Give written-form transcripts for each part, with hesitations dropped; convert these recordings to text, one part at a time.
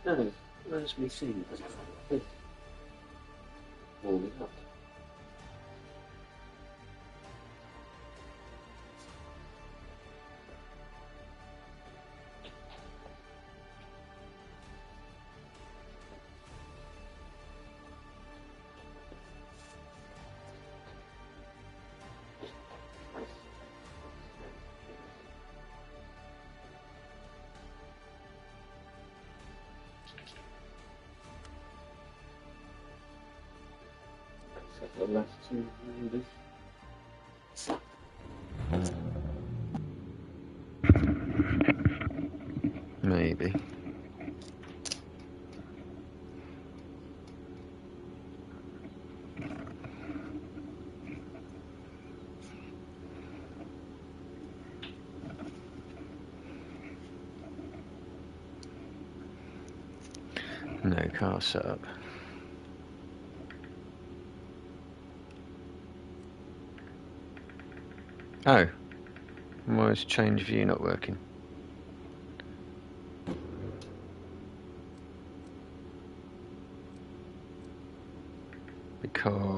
No, where's me thing? Warming up. The last two, maybe. Maybe. No car setup. Oh, why is change view not working? Because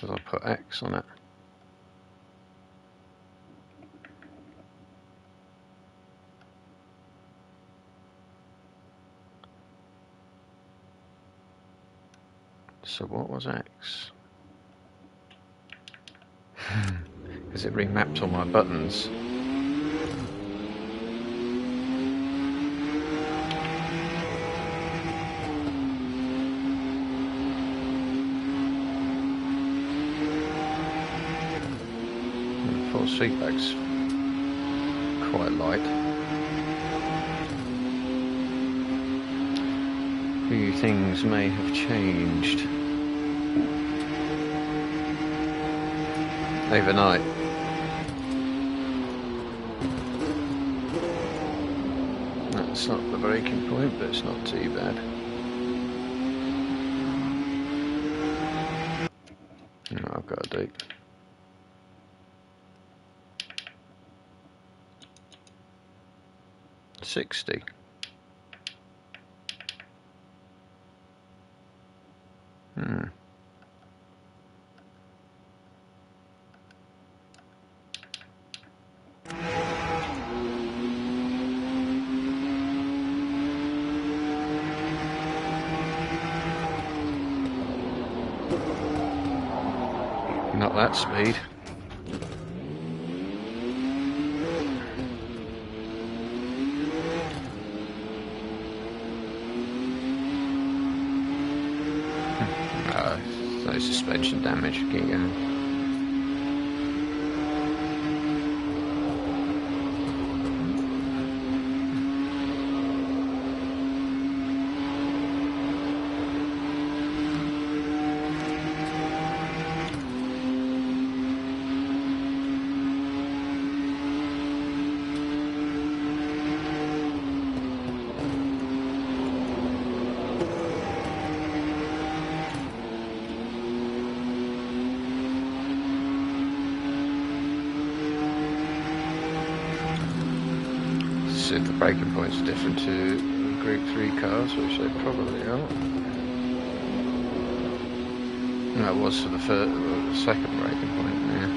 I put X on it. So what was X? Because it remapped all my buttons. Force feedback's quite light. A few things may have changed overnight. That's not the breaking point, but it's not too bad. No, I've got to do 60. Not that speed. No suspension damage. Keep going. See if the braking points are different to Group 3 cars, which they probably are. No, it was for the second braking point, yeah.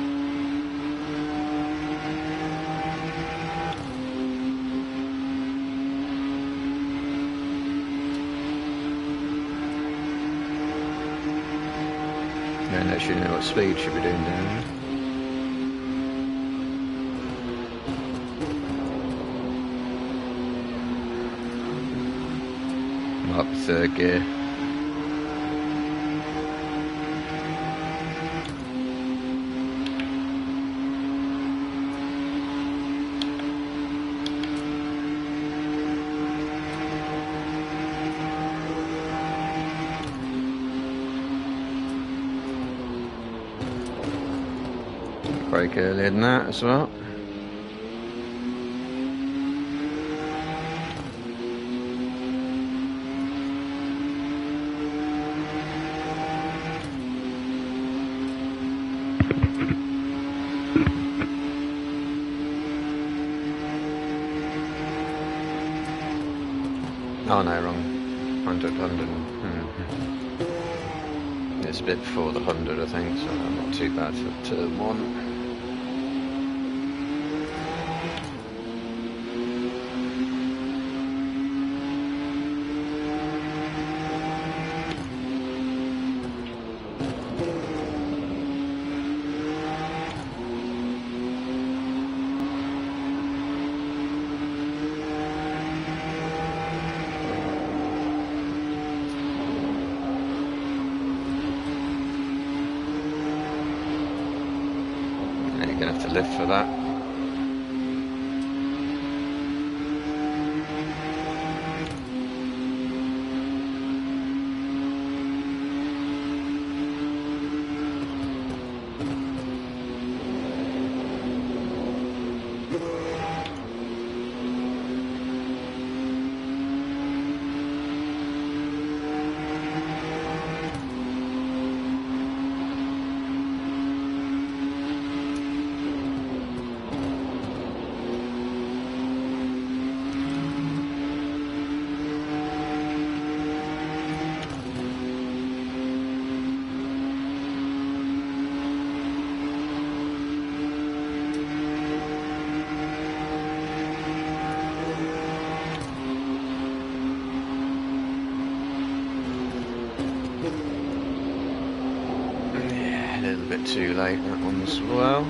Yeah, and actually know what speed should be doing down there. Up third gear. brake earlier than that as well. Oh no, wrong. 100. It's a bit before the 100, I think, so not too bad for turn 1. You're going to have to lift for that. Yeah, a little bit too late that one as well.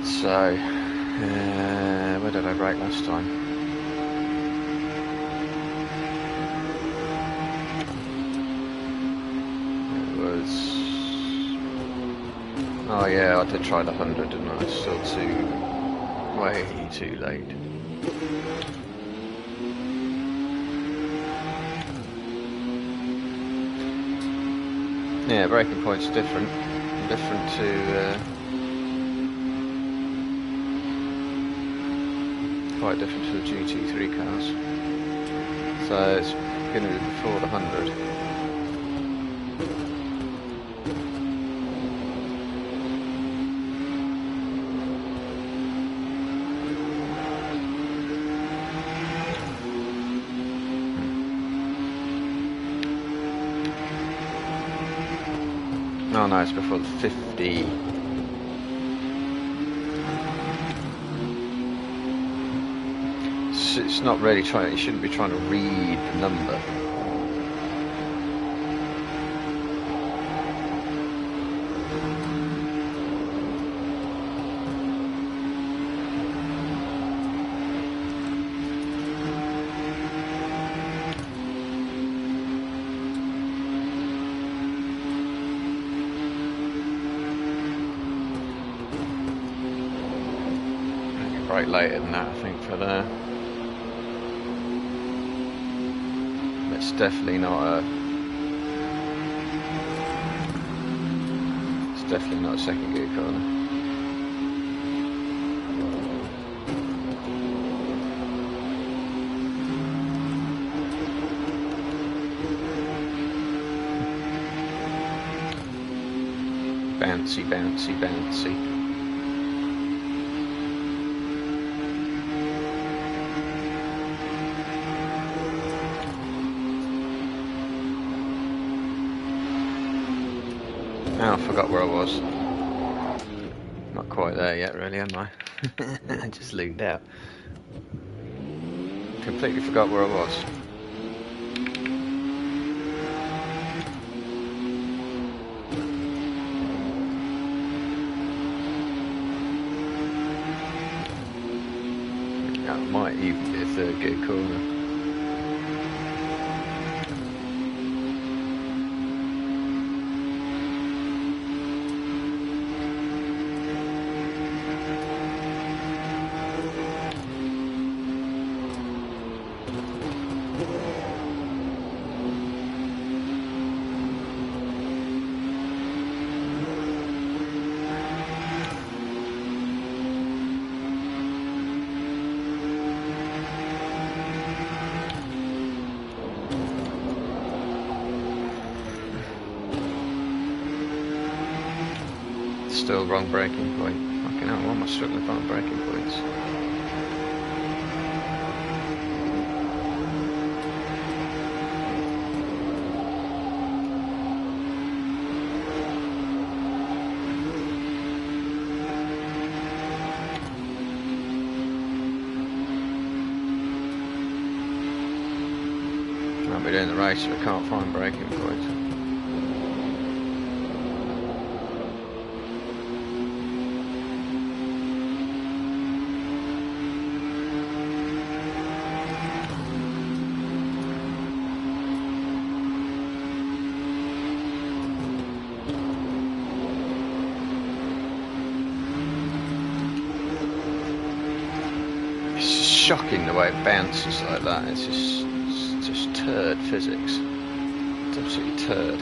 So, where did I brake last time? It was... Oh yeah, I did try the 100, didn't I? Still way too late. Yeah, braking point's different to quite different to the GT3 cars. So it's going to be before the 100. Oh no, it's before the 50. It's not really trying, you shouldn't be trying to read the number. Right later than that, I think, for there. It's definitely not a. It's definitely not a second gear corner. Bouncy, bouncy, bouncy. Oh, I forgot where I was. Not quite there yet, really, am I? I just loomed out. Completely forgot where I was. That might even be a third gear corner. Still wrong braking point. Fucking hell, why am I struggling to find braking points? I'll be doing the race if I can't find braking points. Shocking the way it bounces like that. It's just turd physics. It's absolutely turd.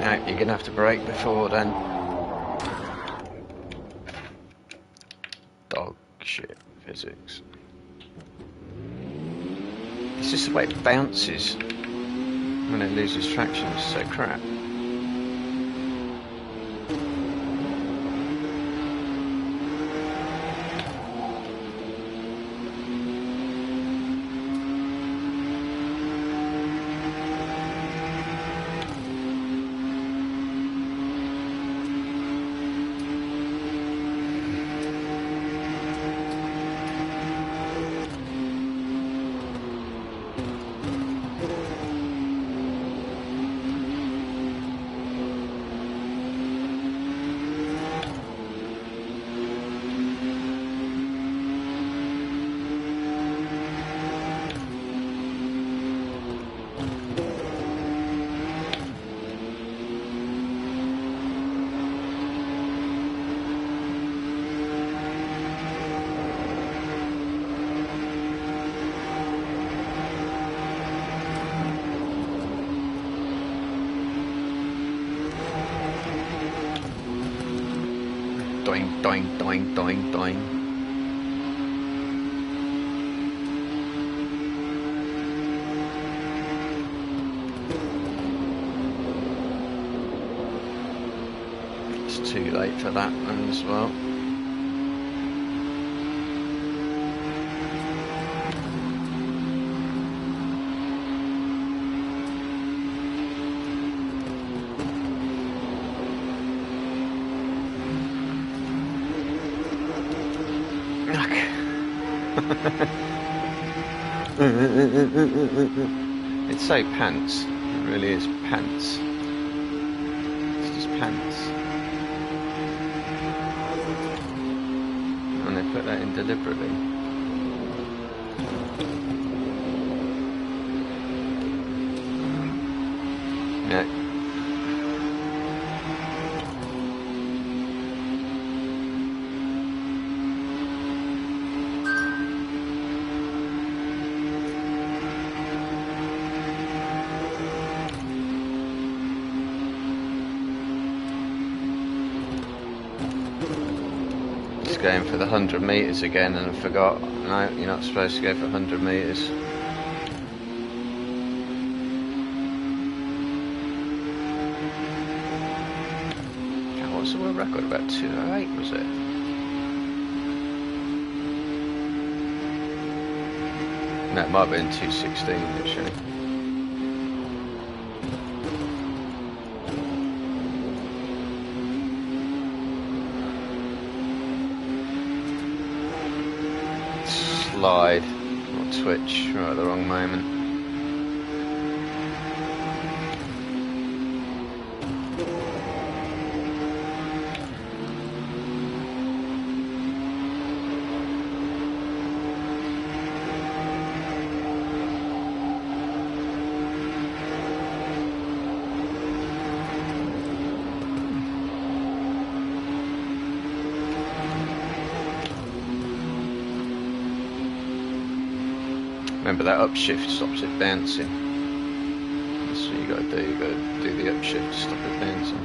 No, you're gonna have to brake before then. Dog shit physics. It's just the way it bounces when it loses traction. It's so crap. Doing, doing, doing, doing, doing. It's too late for that one as well. It's so pants. It really is pants. It's just pants. And they put that in deliberately. Yeah. Going for the 100 metres again and I forgot. No, you're not supposed to go for 100 metres. What was the world record? About 208 was it? No, it might have been 216 actually. Slide or twitch right at the wrong moment. Remember that upshift stops it bouncing. That's what you got to do. You got to do the upshift to stop it bouncing.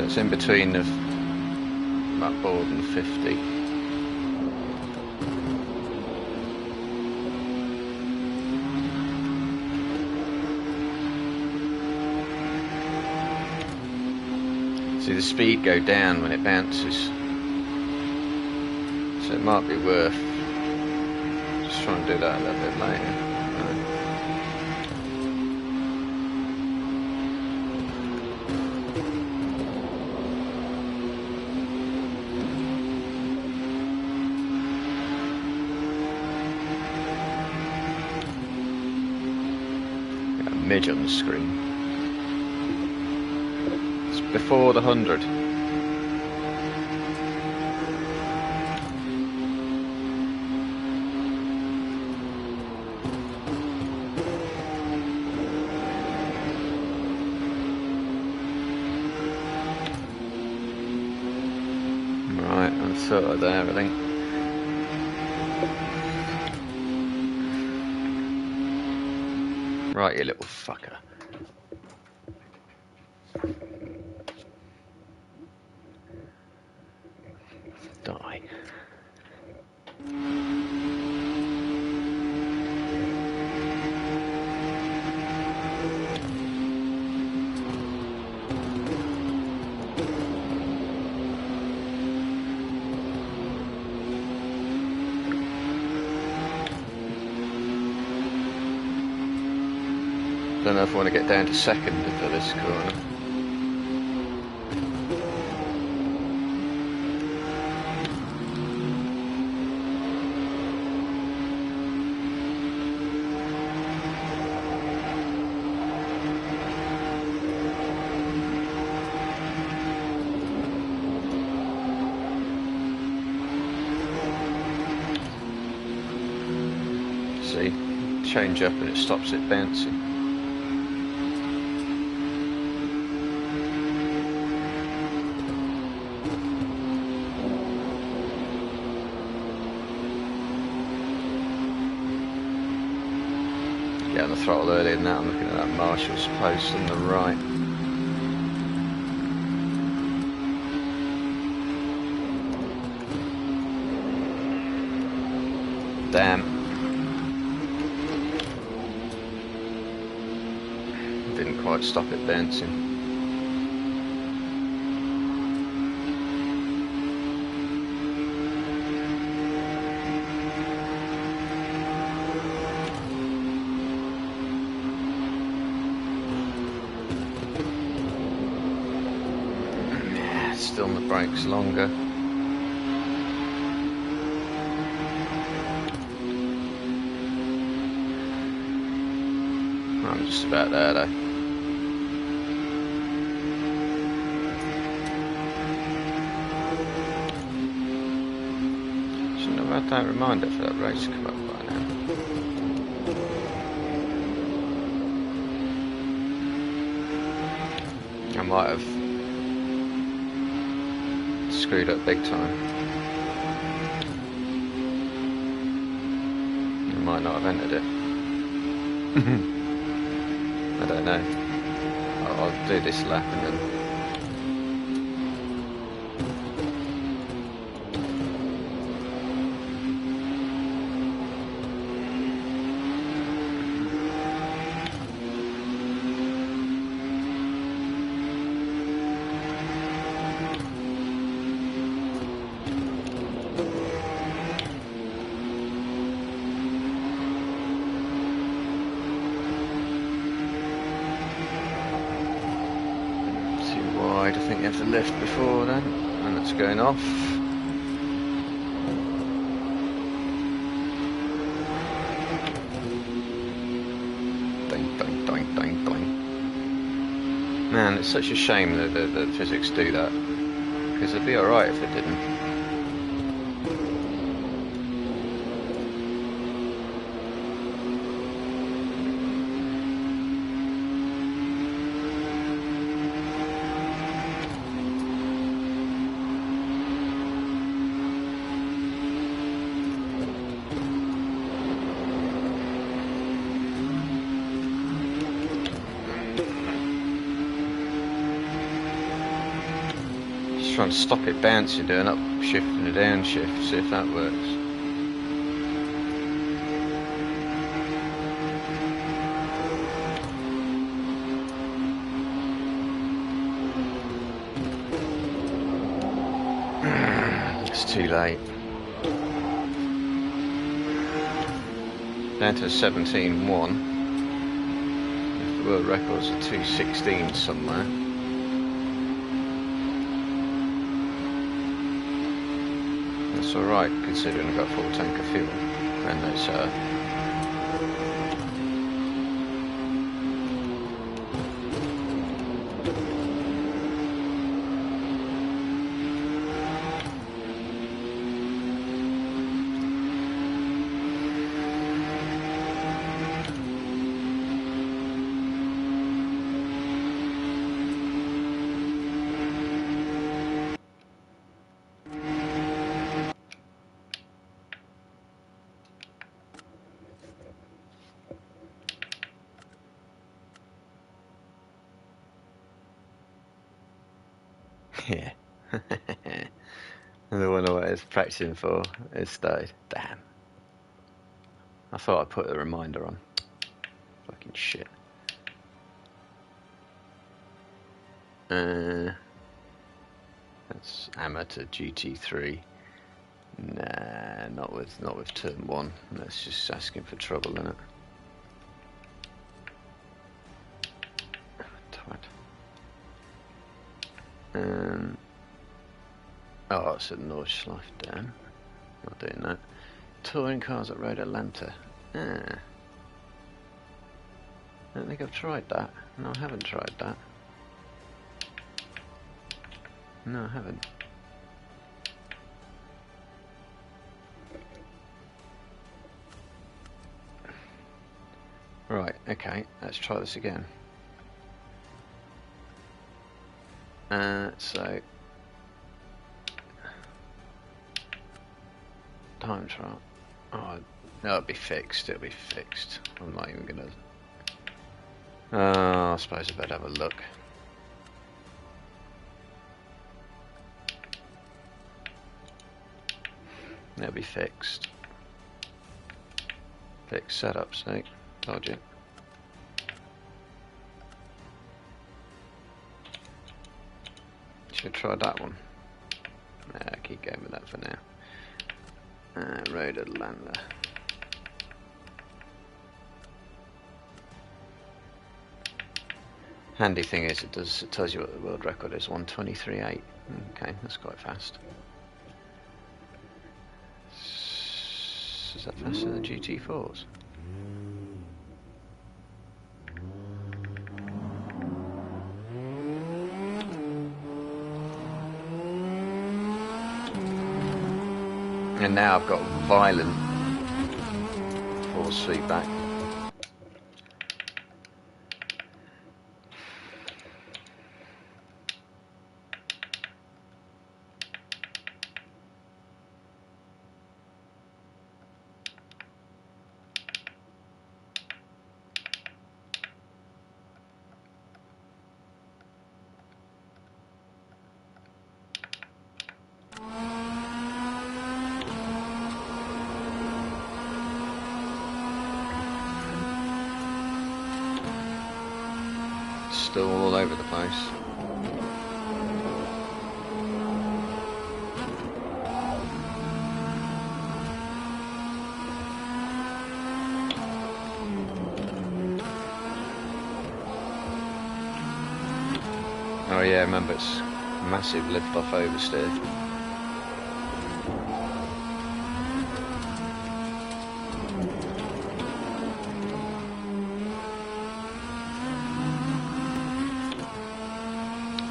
So it's in between of that board and 50. See the speed go down when it bounces, so it might be worth just trying to do that a little bit later. Got a midge on the screen. It's before the 100. Right, I'm sort of there, I think. Right, you little fucker. Die. Don't know if I want to get down to second for this corner. See, change up and it stops it bouncing. Get on the throttle earlier than that. I'm looking at that Marshall's post on the right. Damn. Didn't quite stop it bouncing. Still on the brakes longer. I'm just about there though. Shouldn't have had that reminder for that race to come up by now. I might have screwed up big time. I might not have entered it. I don't know. I'll do this lap and then. I think you have to lift before then, and it's going off. Ding, ding, ding, ding, ding. Man, it's such a shame that the physics do that, because it'd be alright if it didn't. Just trying to stop it bouncing, do an upshift and a downshift, see if that works. It's too late. Down to 17.1. The world record's at 2:16 somewhere. That's alright, considering I've got a full tank of fuel. And there's yeah. And the one I was practicing for is started. Damn. I thought I'd put a reminder on. Fucking shit. That's amateur GT3. Nah, not with turn 1. That's just asking for trouble, isn't it? Twat. Oh, it's a Nordschleife, damn. Not doing that. Touring cars at Road Atlanta. I don't think I've tried that. No, I haven't tried that. No, I haven't. Right, okay, let's try this again. So time trial. Oh, no, it'll be fixed. It'll be fixed. I'm not even gonna. I suppose I better have a look. It'll be fixed. Fixed setup, see? Told you. Should try that one. Nah, keep going with that for now. Road Atlanta. Handy thing is, it tells you what the world record is, 1:23.8. Okay, that's quite fast. Is that faster than GT4s? And now I've got violent force feedback. Still all over the place. Oh yeah, remember it's massive lift off oversteer.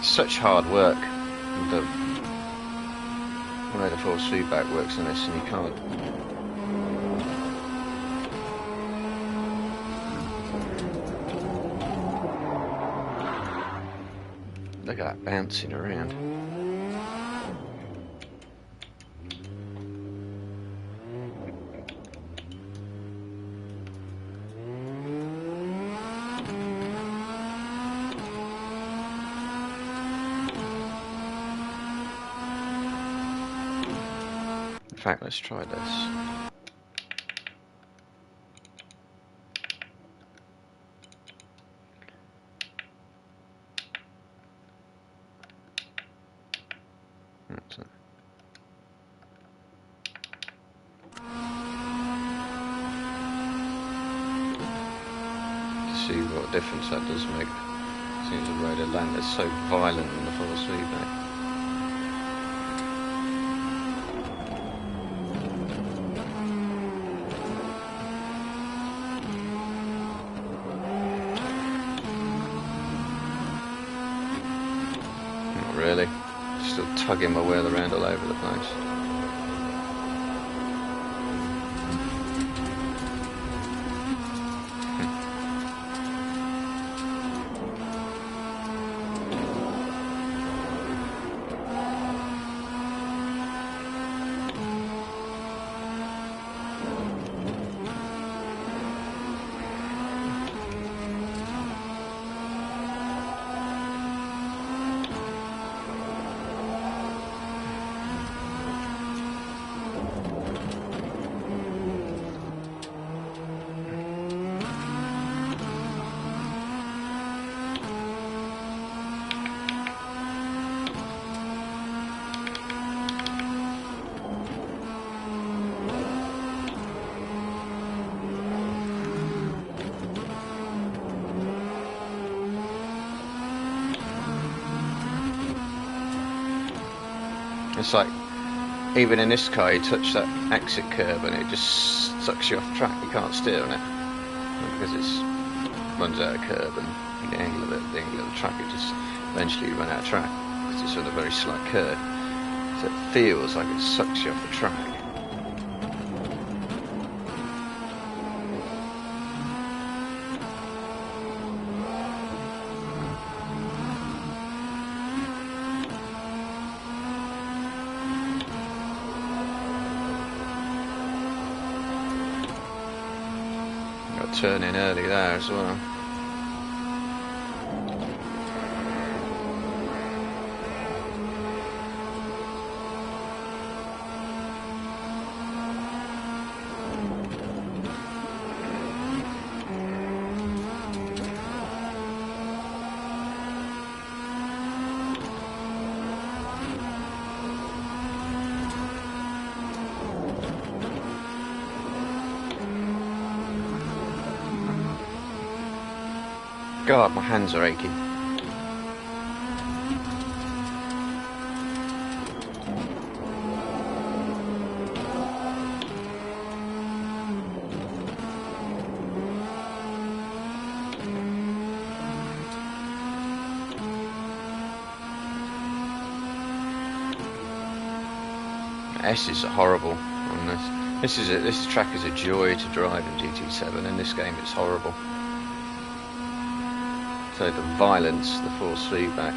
Such hard work. The way the force feedback works on this, and you can't. Look at that bouncing around. fact, let's try this. That's it. See what difference that does make. Seems the road of land is so violent in the force feedback. Not really. Still tugging my wheel around all over the place. It's like, even in this car, you touch that exit curb and it just sucks you off track. You can't steer on it because it runs out of curb, and the angle of the track, it just eventually you run out of track because it's on a very slight curve. So it feels like it sucks you off the track. Turn in early there as well. God, my hands are aching. S's are horrible on this. This track is a joy to drive in GT7. In this game, it's horrible. So the violence, the force feedback.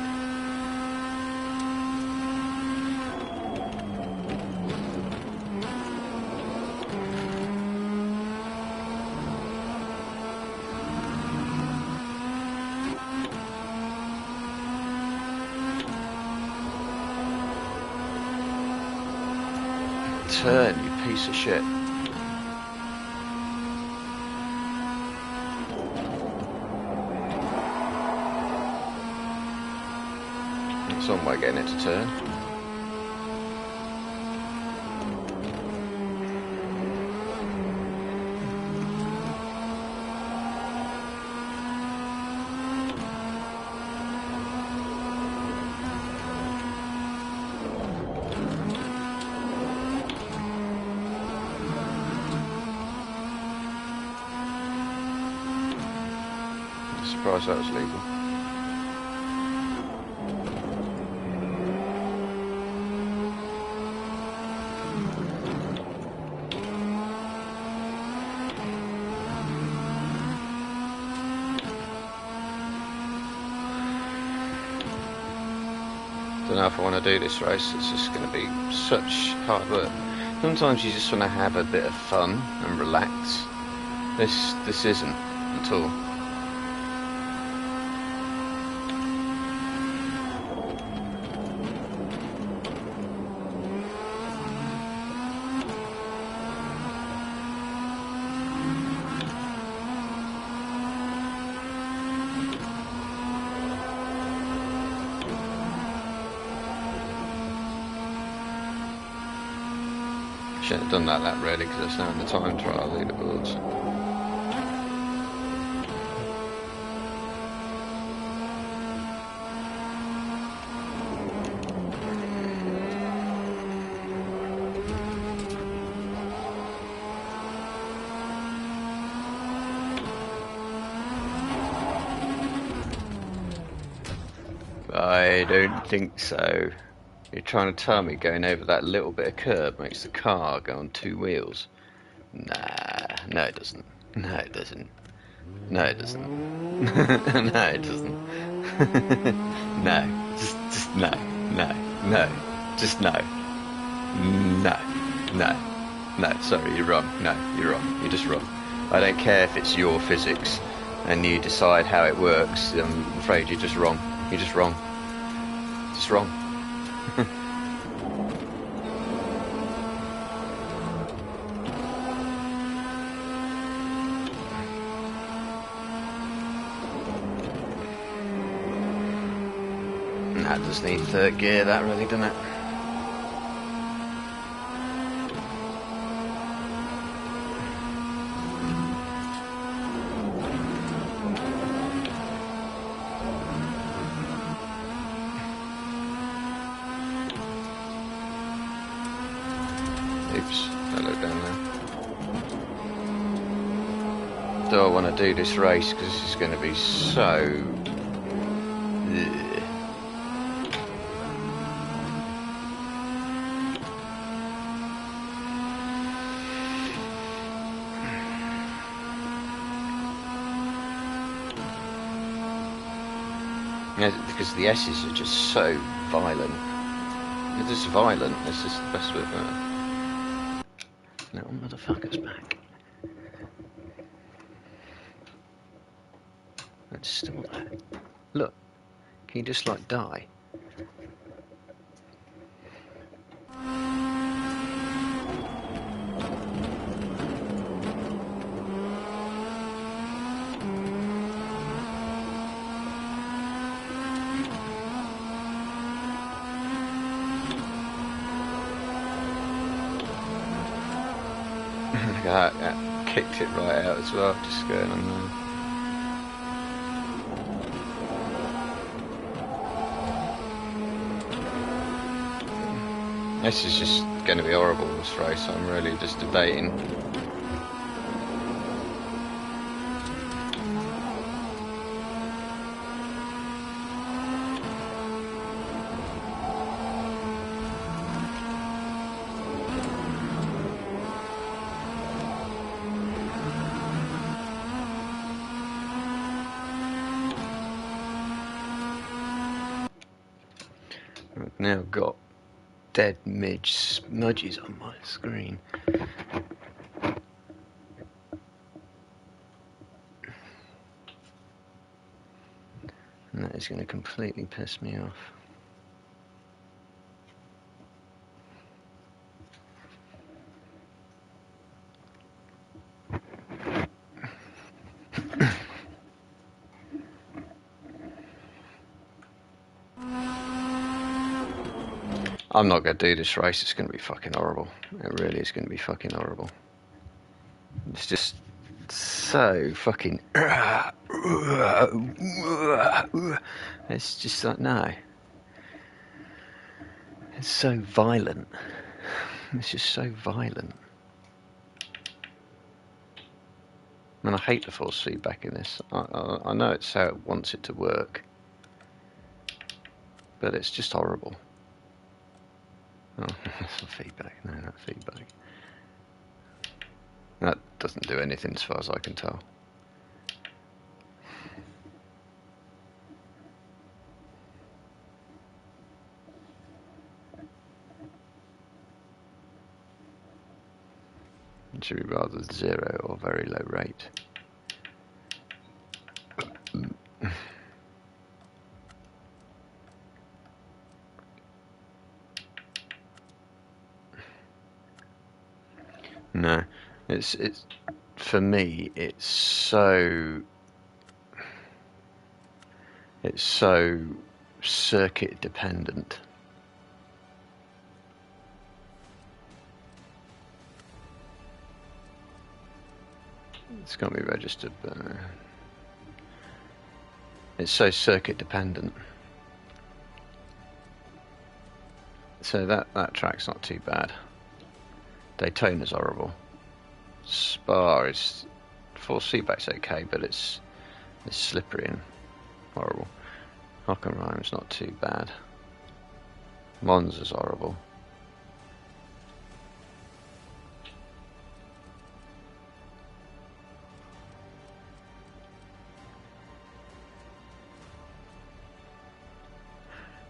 Turn, you piece of shit. Some way getting it to turn. Surprised that was legal. Don't know if I want to do this race. It's just going to be such hard work. Sometimes you just want to have a bit of fun and relax. This isn't at all. Shouldn't have done that lap really, because it's now in the time trial leaderboards. I don't think so. You're trying to tell me going over that little bit of curb makes the car go on two wheels? Nah, no it doesn't. No it doesn't. No it doesn't. No it doesn't. No, just no, no, just no. No, no, no, sorry, you're wrong. No, you're wrong. You're just wrong. I don't care if it's your physics and you decide how it works. I'm afraid you're just wrong. You're just wrong. Just wrong. That does need third gear, that really, doesn't it? Oops, hello down there. Do I want to do this race because this is going to be so... Yeah, because the S's are just so violent. They're just violent. It's just the best way of it. Little motherfucker's back. It's still there. Look, can you just like die? Look at that, kicked it right out as well, just going on there. This is just going to be horrible, this race. I'm really just debating. I've now got dead midge smudges on my screen. And that is going to completely piss me off. I'm not going to do this race, it's going to be fucking horrible. It really is going to be fucking horrible. It's just so fucking... It's just like, no. It's so violent. It's just so violent. And I hate the force feedback in this. I know it's how it wants it to work. But it's just horrible. Oh, that's not feedback. No, not feedback. That doesn't do anything as far as I can tell. It should be rather 0 or very low rate. No, it's for me. It's so circuit dependent. It's got to be registered, but it's so circuit dependent. So that track's not too bad. Daytona's horrible. Spa is full seatback's okay, but it's slippery and horrible. Hockenheim's not too bad. Monza's horrible.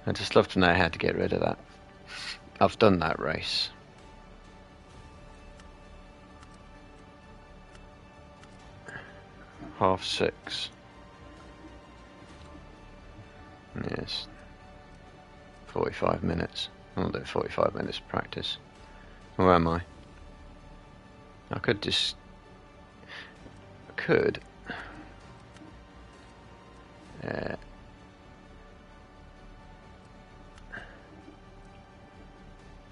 I'd just love to know how to get rid of that. I've done that race. Half 6. Yes. 45 minutes. I'll do 45 minutes of practice. Where am I? I could just... I could...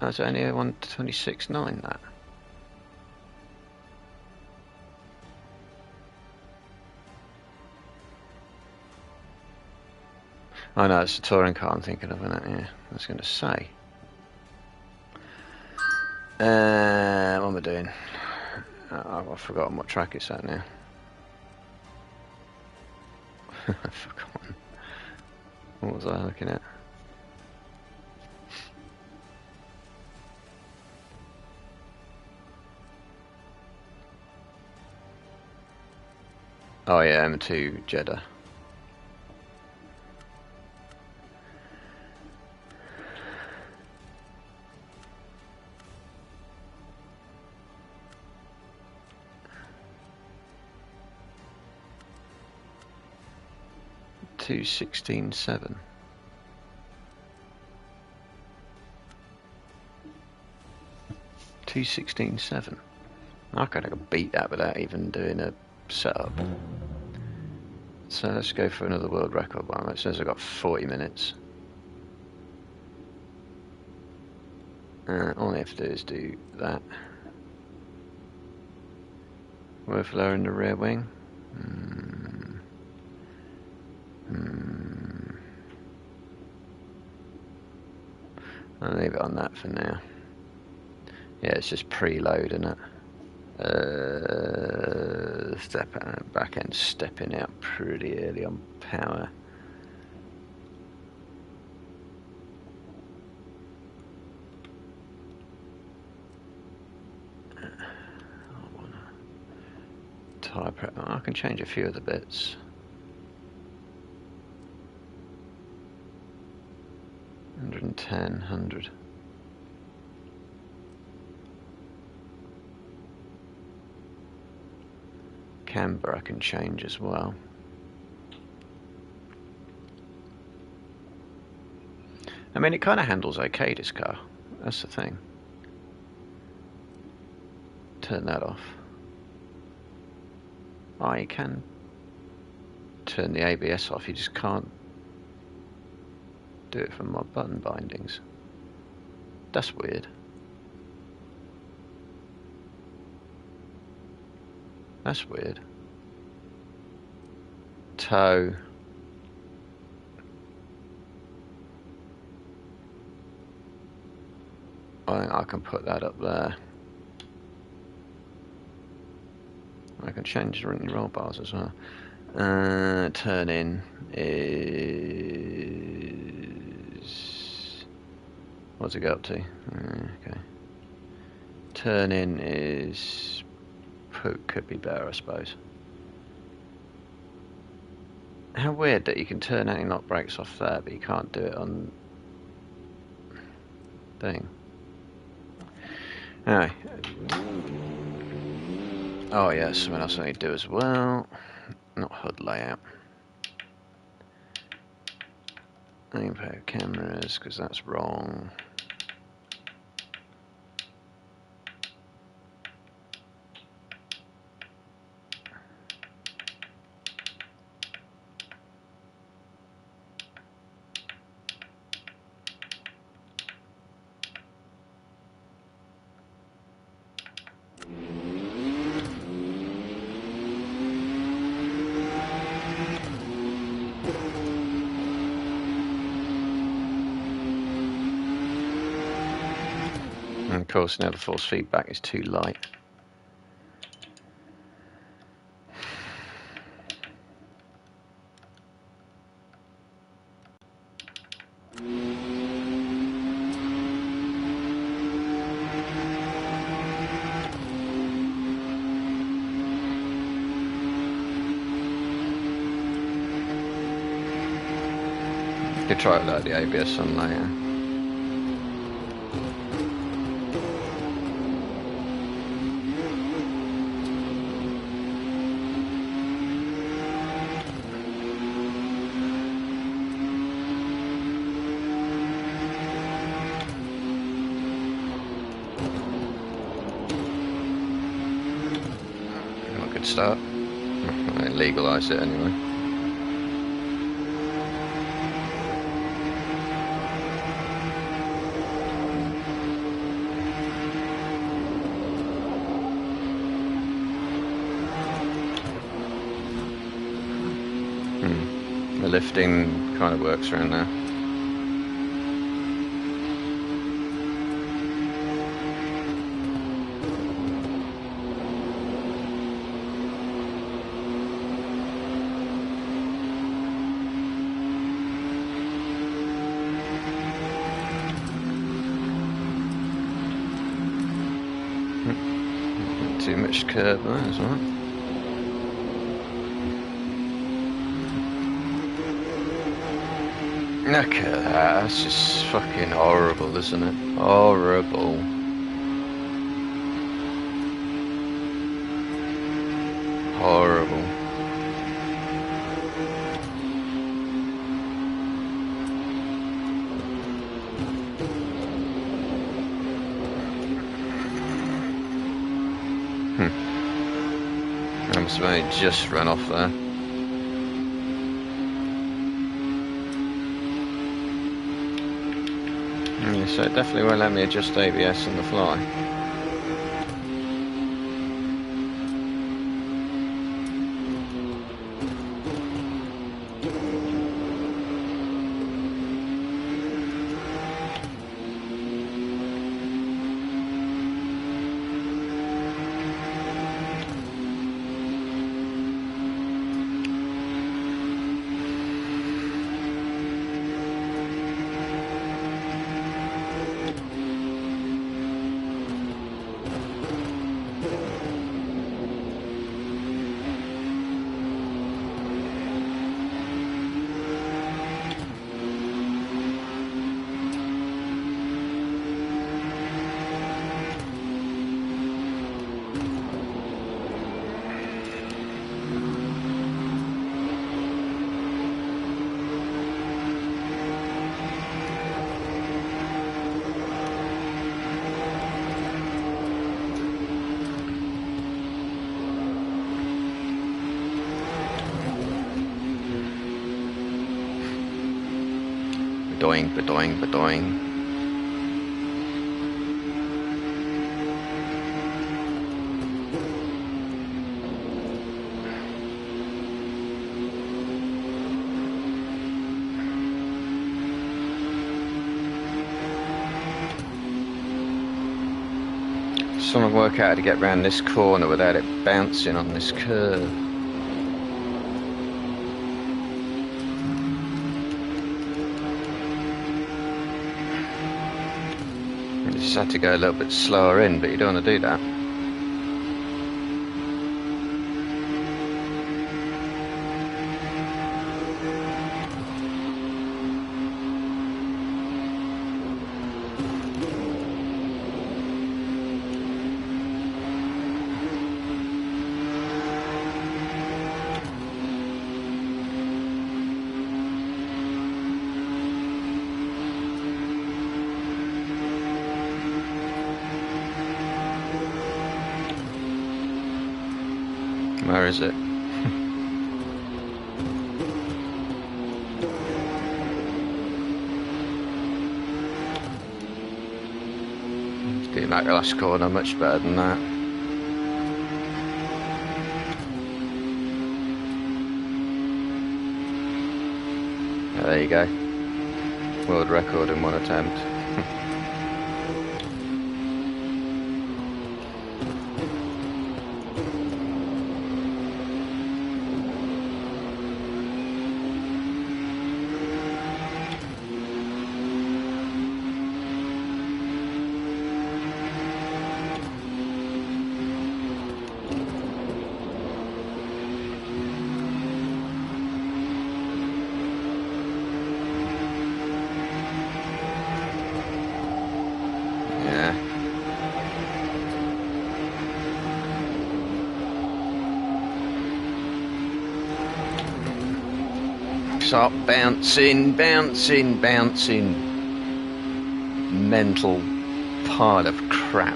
That's only a 1:26.9 that. I know, it's a touring car I'm thinking of, isn't it? Yeah, I was going to say. What am I doing? I've forgotten what track it's at now. I've forgotten. What was I looking at? Oh yeah, M2 Jeddah. $2:16.7. $2:16.7. I could beat that without even doing a setup. So let's go for another world record one. It says I've got 40 minutes. All I have to do is do that. Worth lowering the rear wing. I'll leave it on that for now. Yeah, it's just preloading it. Back end stepping out pretty early on power. Tyre prep. I can change a few of the bits. 110, 100. Camber I can change as well. I mean, it kind of handles okay, this car. That's the thing. Turn that off. I can turn the ABS off, you just can't do it from my button bindings. That's weird. That's weird. Tow. I think I can put that up there. I can change the roll bars as well. Turn in is... What's it go up to? Okay. Turn in is... could be better, I suppose. How weird that you can turn anti-knock brakes off there, but you can't do it on... thing. Anyway. Oh yeah, something else I need to do as well. Not HUD layout. I need to pair cameras, because that's wrong. course, now the force feedback is too light. Could try it without the ABS on later. Not a good start. They legalised it anyway. The lifting kind of works around there. Too much curb there as well. Look at that, that's just fucking horrible, isn't it? Horrible. Horrible. I must have only just run off there. So it definitely won't let me adjust ABS on the fly. Badoing, badoing, badoing. Just want to work out how to get around this corner without it bouncing on this curve. Just had to go a little bit slower in, but you don't want to do that. Where is it? Didn't make the last corner much better than that. There you go. World record in one attempt. Stop bouncing, bouncing, bouncing. Mental pile of crap.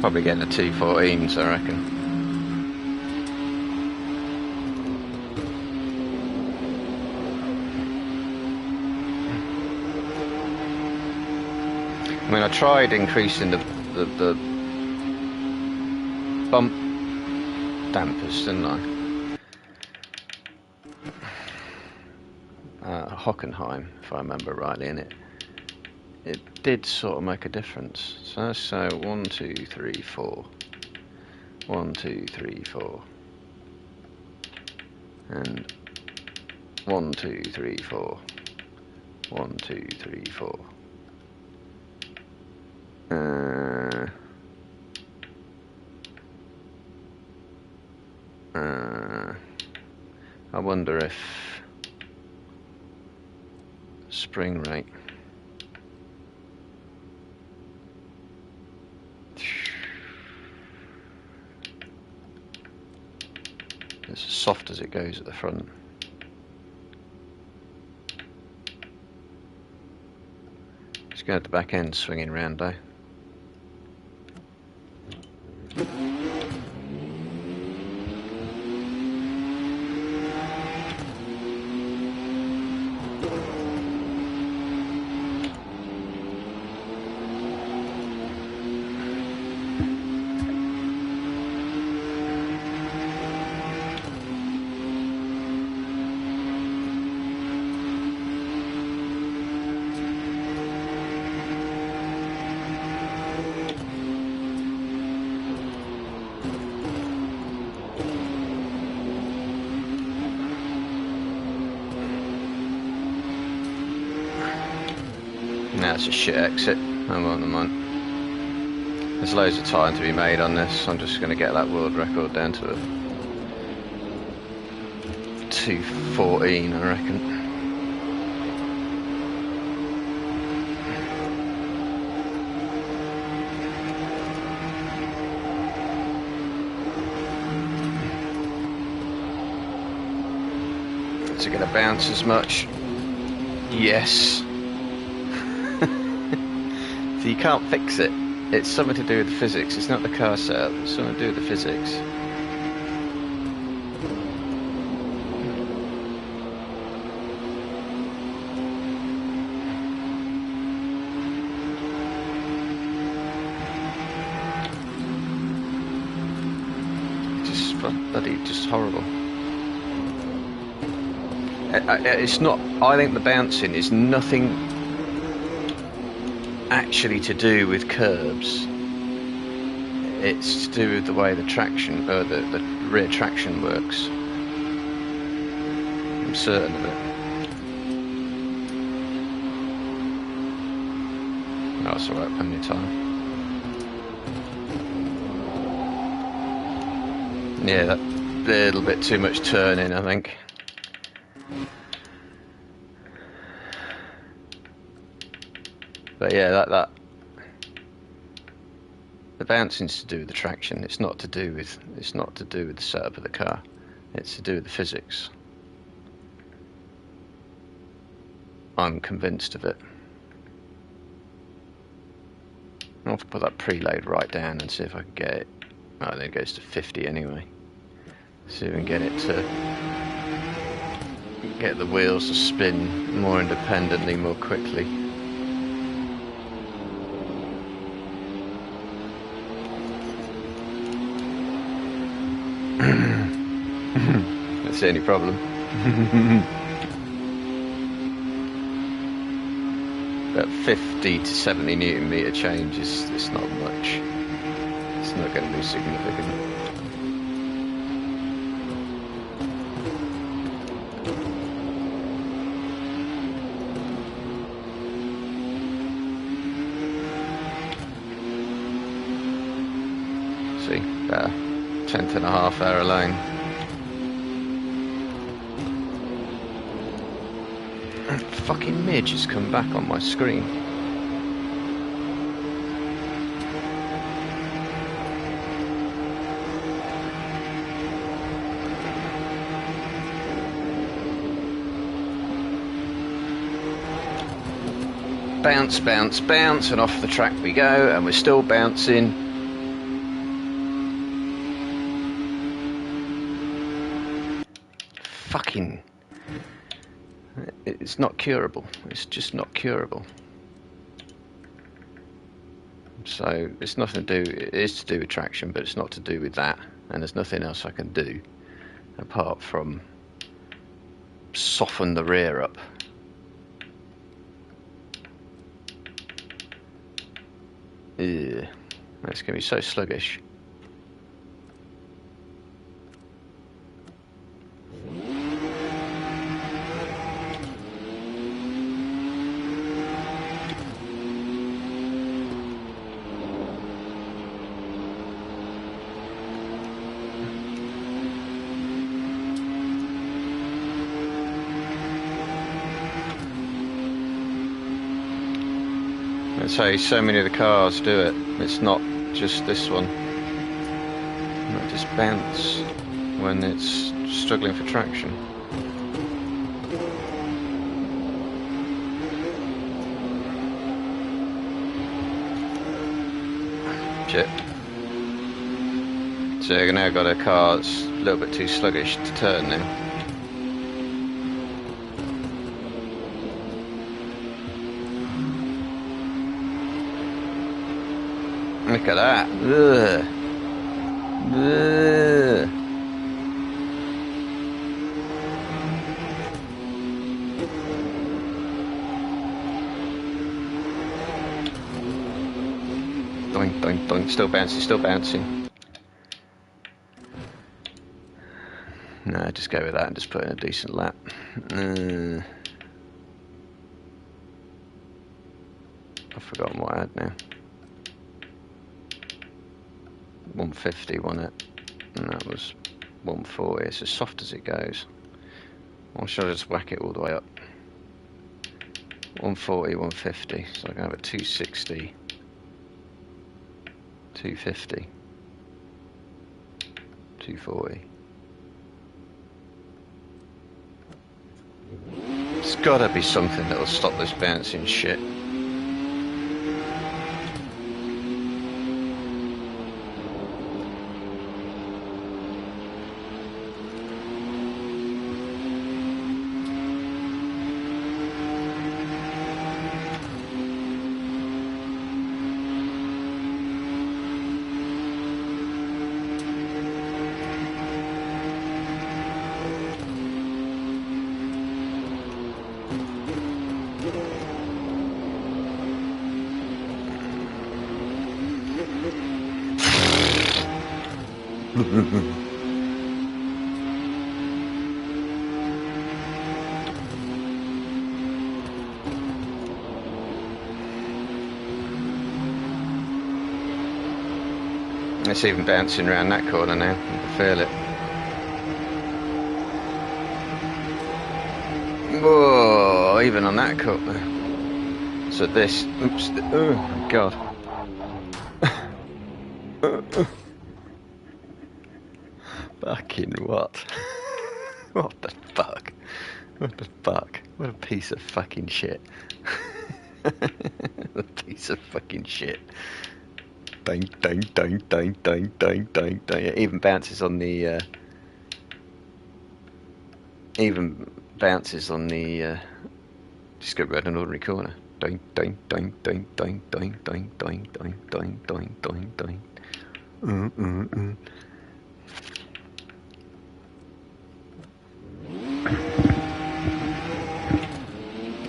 Probably getting the T14s, I reckon. I mean, I tried increasing the bump dampers, didn't I? Hockenheim, if I remember rightly, and it did sort of make a difference. So 1, 2, 3, 4. 1, 2, 3, 4. And 1, 2, 3, 4. 1, 2, 3, 4. I wonder if spring rate. It's as soft as it goes at the front. Just going at the back end swinging round though. Now it's a shit exit. I want them on. There's loads of time to be made on this. I'm just going to get that world record down to a 2:14, I reckon. Is it going to bounce as much? Yes. So you can't fix it. It's something to do with the physics. It's not the car setup. It's something to do with the physics. Just bloody, just horrible. It's not. I think the bouncing is nothing actually to do with curbs. It's to do with the way the traction, or the rear traction works. I'm certain of it. Oh, that's alright, plenty of time. Yeah, that little bit too much turning, I think. But yeah, that the bouncing's to do with the traction. It's not to do with the setup of the car. It's to do with the physics. I'm convinced of it. I'll have to put that preload right down and see if I can get it. Oh, then it goes to 50 anyway. See if we can get it to get the wheels to spin more independently, more quickly. That's the only problem. But 50 to 70 Newton meter change is not much. It's not going to be significant. See, better. 10th and a half hour alone. Fucking midge has come back on my screen. Bounce, bounce, bounce, and off the track we go, and we're still bouncing. Fucking... It's not curable. It's just not curable. So it's nothing to do... It is to do with traction, but it's not to do with that. And there's nothing else I can do apart from soften the rear up. Ugh. It's going to be so sluggish. That's how so many of the cars do it. It's not just this one. Not just bounce when it's struggling for traction. Shit. So I've now got a car that's a little bit too sluggish to turn now. Look at that. Ugh. Ugh. Doink, doink, doink. Still bouncing, still bouncing. No, just go with that and just put in a decent lap. I've forgotten what I had now. 150, wasn't it? And that was 140. It's as soft as it goes. Or should I just whack it all the way up? 140, 150. So I can have a 260, 250, 240. It's gotta be something that'll stop this bouncing shit. It's even bouncing around that corner now. You can feel it. Whoa, even on that corner. So this, oops, oh my god. Fucking what? What the fuck? What the fuck? What a piece of fucking shit. A piece of fucking shit. Dang, dang, dang, dang, dang, dang, dang, dang. It even bounces on the just go around an ordinary corner. Dang, dang, dang, dang, dang, dang, dang, dang, dang, dang, dang, dang, dang.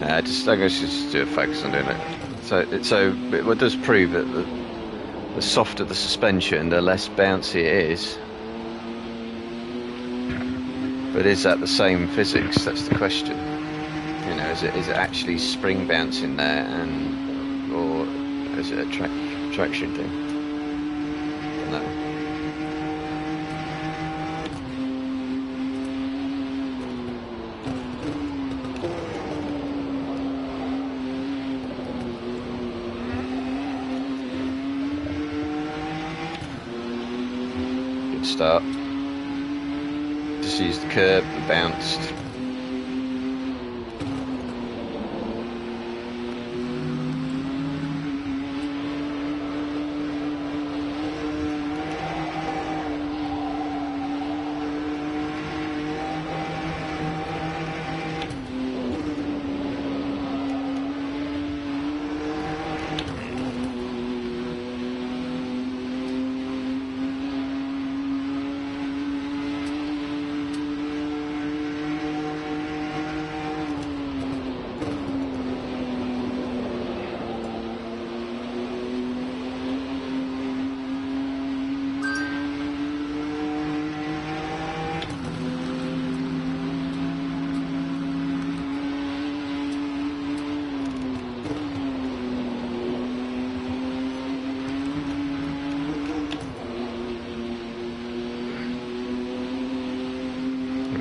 I guess just do a focus on doing it. So it does prove that the softer the suspension, the less bouncy it is. But is that the same physics? That's the question. You know, is it actually spring bouncing there, or is it a traction thing? No. start. Just used the curb and bounced.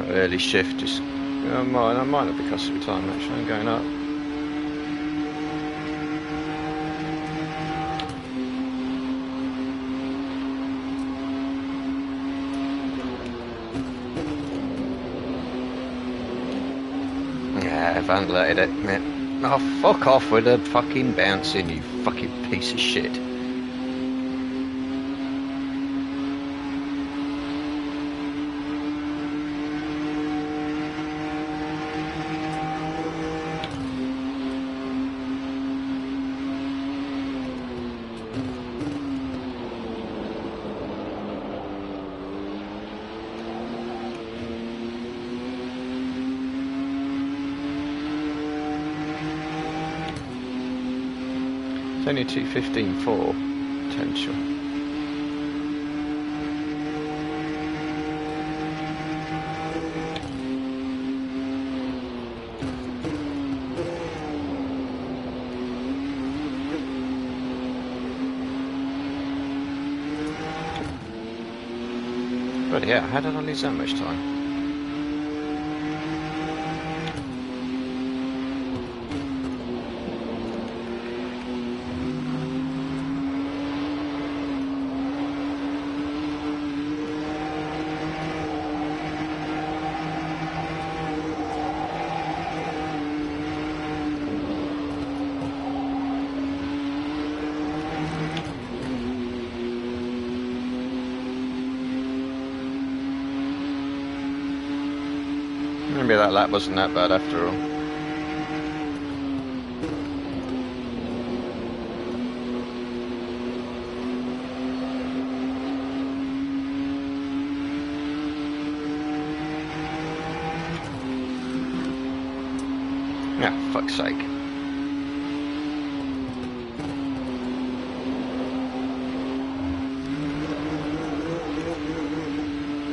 Early shift just might not be costing me time actually. I'm going up. Yeah, I've unloaded it, man. Oh, fuck off with the fucking bouncing, you fucking piece of shit. It's only 215.4 potential. But yeah, how did I lose that much time? Maybe that lap wasn't that bad after all. Yeah, fuck's sake.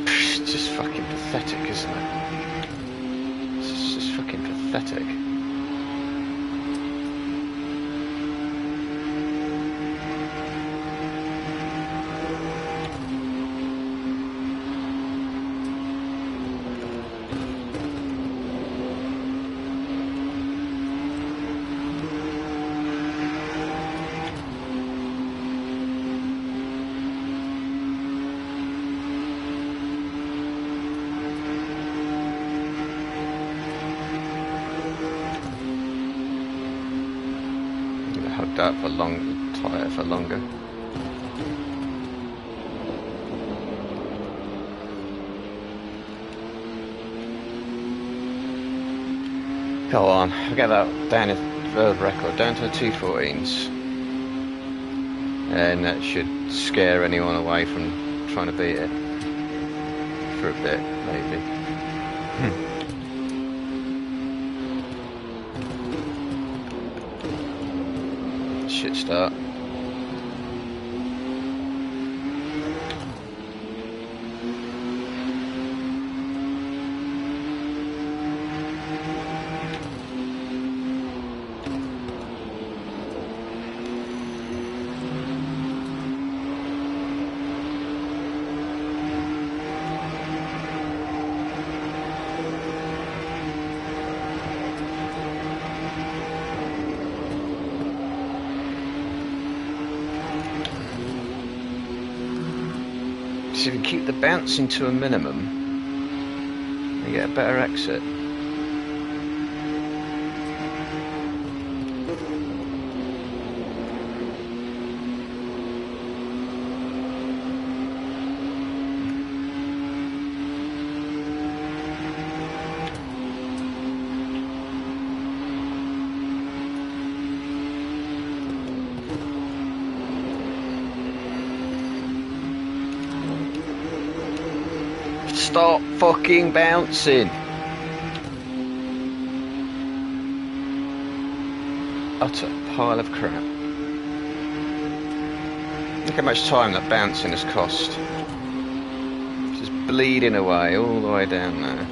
It's just fucking pathetic, isn't it? Fucking pathetic. Hugged out for tyre for longer. Go on, I'll get that down in world record, down to the 214s. And that should scare anyone away from trying to beat it. For a bit, maybe. Shit start. if you keep the bouncing to a minimum, you get a better exit. Stop fucking bouncing! Utter pile of crap. Look how much time that bouncing has cost. Just bleeding away all the way down there.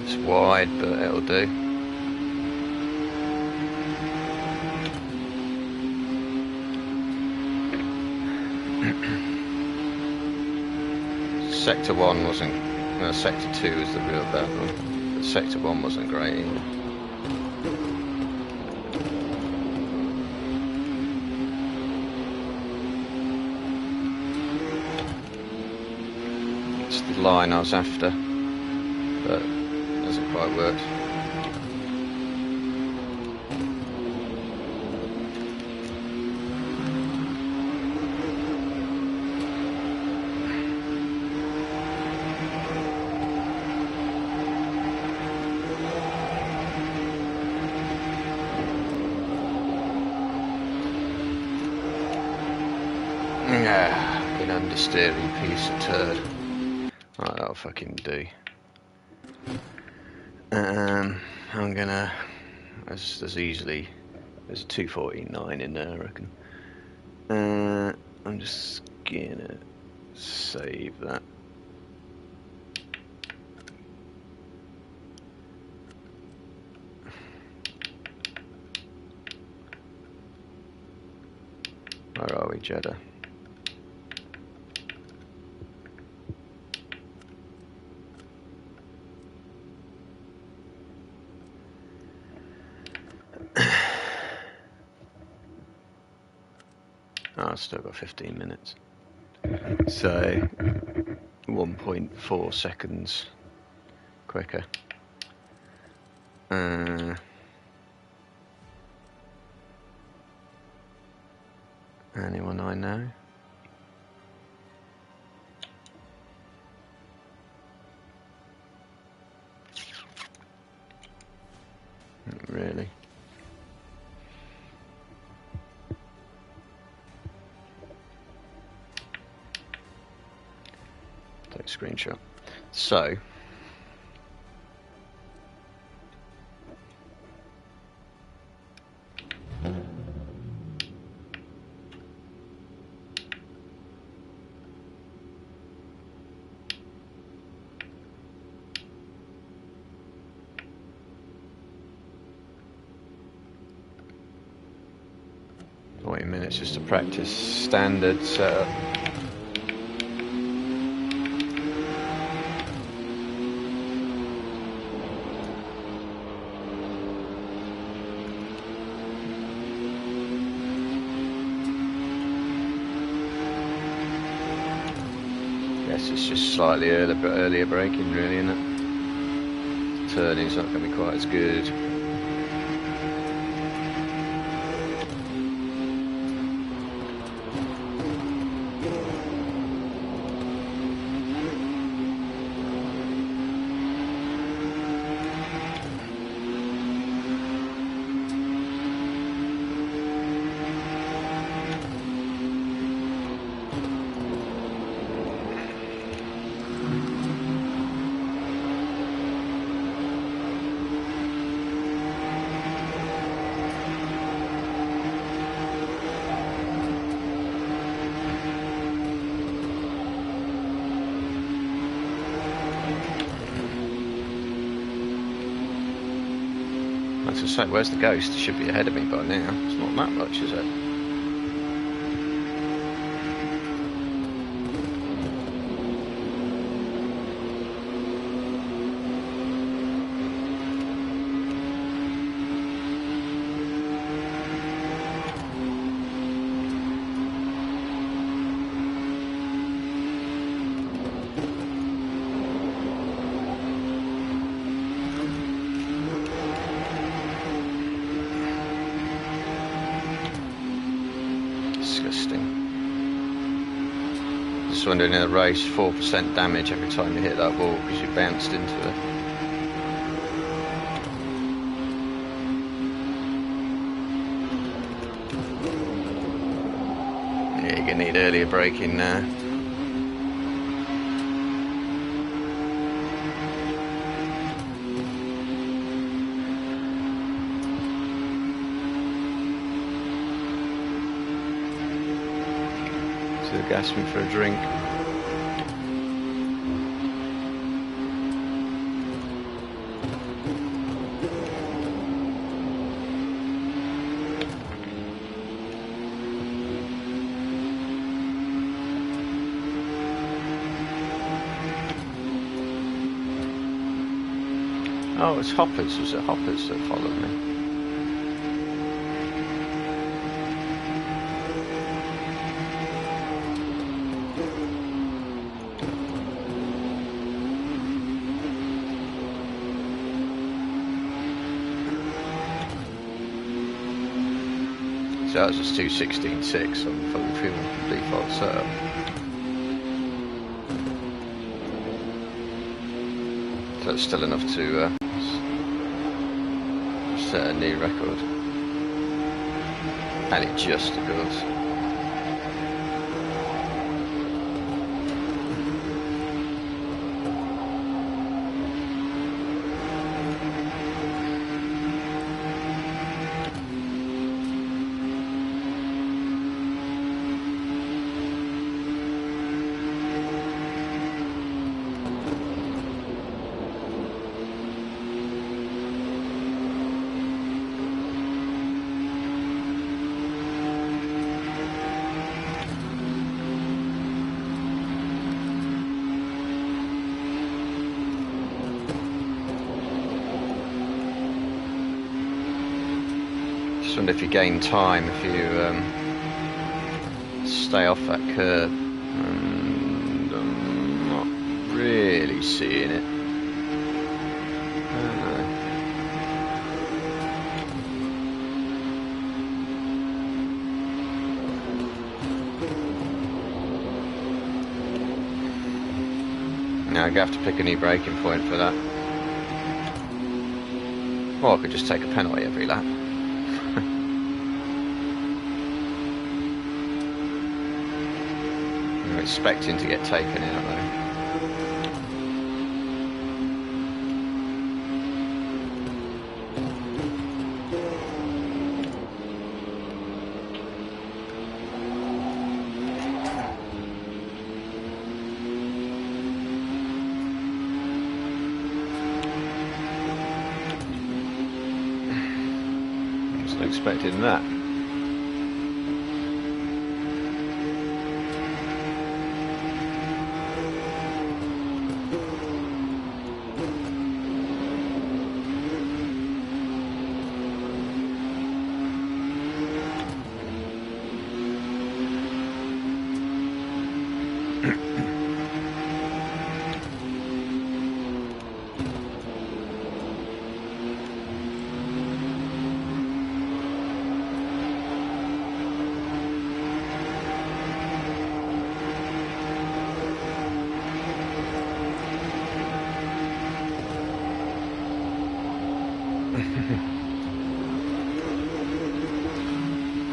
It's wide, but it'll do. Sector 1 wasn't... No, Sector 2 was the real bad one. But Sector 1 wasn't great either. It's the line I was after, but it hasn't quite worked. Fucking understeering piece of turd. Right, that'll fucking do. I'm gonna... There's a 249 in there, I reckon. I'm just gonna save that. Where are we, Jeddah? I've still got 15 minutes. So 1.4 seconds quicker. Anyone I know? Not really. Take a screenshot. So, minutes just to practice standard setup. Guess it's just slightly earlier braking, really, isn't it? Turning's not going to be quite as good. As I say, where's the Ghost? It should be ahead of me by now. It's not that much, is it? Disgusting. Just wondering in a race, 4% damage every time you hit that wall because you bounced into it. Yeah, you're going to need earlier braking now. Gas me for a drink. Oh, it's Hoppers. Was it Hoppers that followed me? So that was just 2:16.6 on full fuel default setup. So that's still enough to set a new record. And it just goes. Just wonder if you gain time if you stay off that curve. And I'm not really seeing it. I don't know. Now I'm going to have to pick a new braking point for that. Or I could just take a penalty every lap. I'm expecting to get taken out though. I wasn't expecting that.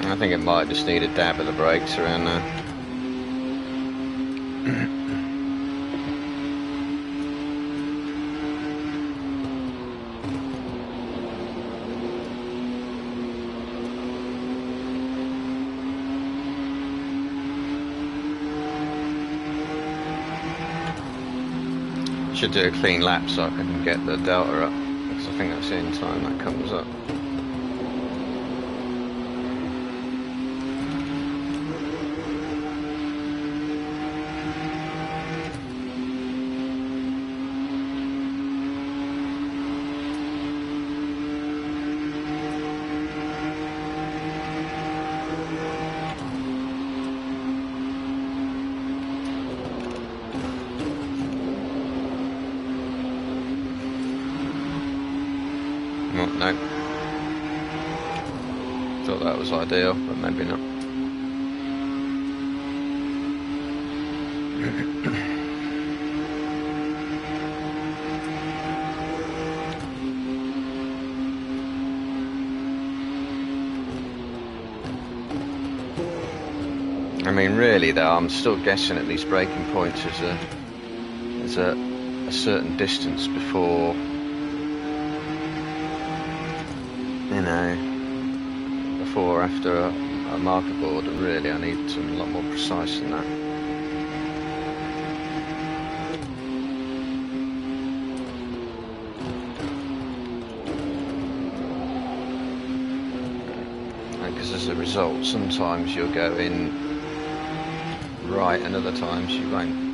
I think it might just need a dab of the brakes around there. Should do a clean lap so I can get the delta up, because I think that's the only time that comes up. Oh, no. Thought that was ideal, but maybe not. I mean, really, though, I'm still guessing at these braking points there's a certain distance before, you know, before or after a marker board, and really I need something a lot more precise than that. Because as a result, sometimes you'll go in right and other times you won't.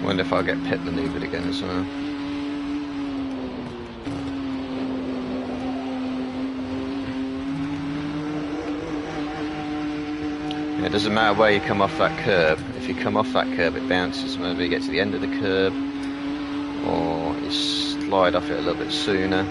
Wonder if I'll get pit maneuvered again as well. It doesn't matter where you come off that curb. If you come off that curb, it bounces. Maybe you get to the end of the curb, or you slide off it a little bit sooner.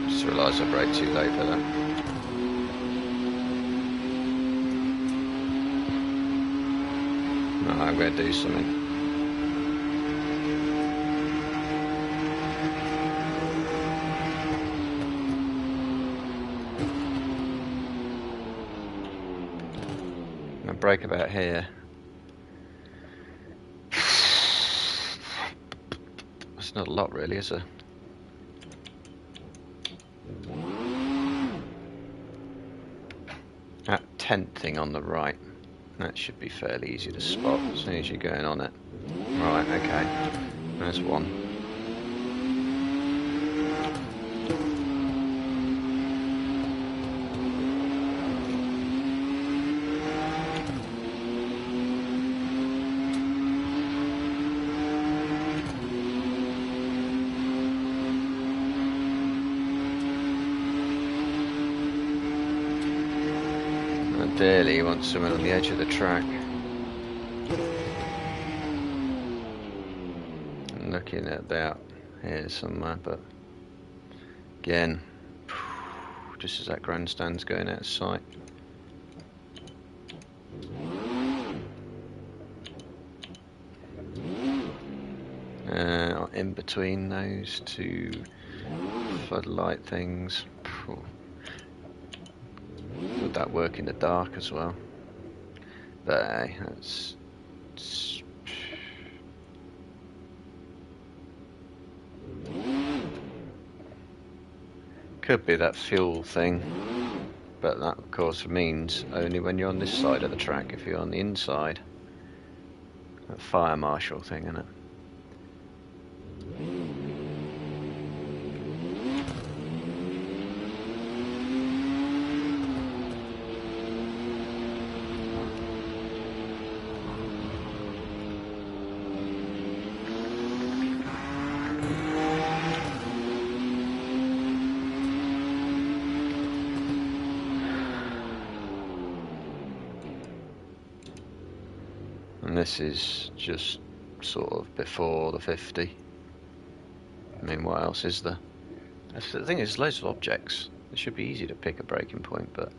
Just realised I braked too late for that. No, I'm going to do something. Brake about here. That's not a lot really, is there? That tent thing on the right, that should be fairly easy to spot as soon as you're going on it. Right, okay. There's one. Ideally, you want someone on the edge of the track. I'm looking at about here somewhere, but again, just as that grandstand's going out of sight. In between those two floodlight things. Would that work in the dark as well? But hey, it's could be that fuel thing, but that of course means only when you're on this side of the track. If you're on the inside, that fire marshal thing, isn't it? And this is just sort of before the 50. I mean, what else is there? That's the thing, there's loads of objects. It should be easy to pick a braking point, but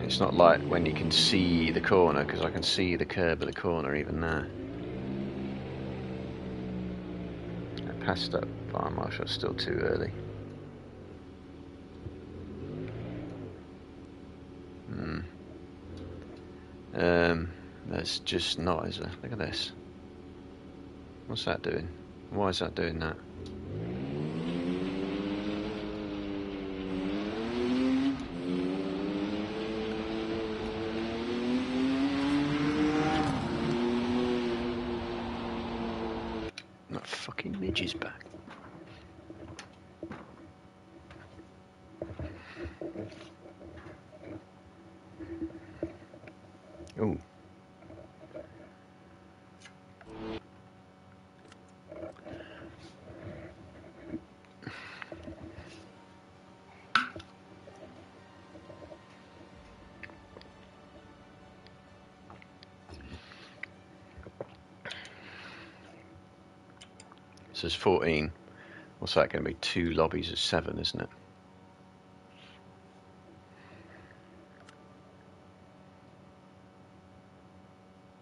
It's not like when you can see the corner, because I can see the curb of the corner even there. I passed that fire marshal, still too early. That's just not, is it? Look at this. What's that doing? Why is that doing that? That fucking midge is back. Ooh. So it's 14. What's that going to be? 2 lobbies of 7, isn't it?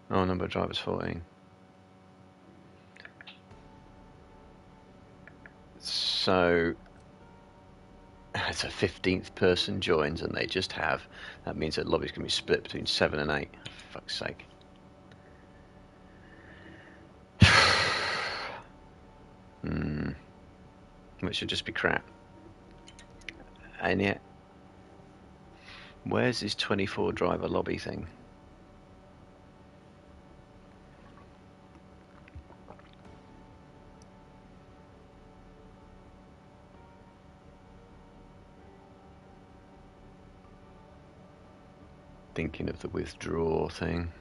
Oh, number of drivers 14. So it's a 15th person joins and they just have. That means that lobby's going to be split between 7 and 8. For fuck's sake. Which should just be crap. And yet, where's this 24 driver lobby thing? Thinking of the withdraw thing.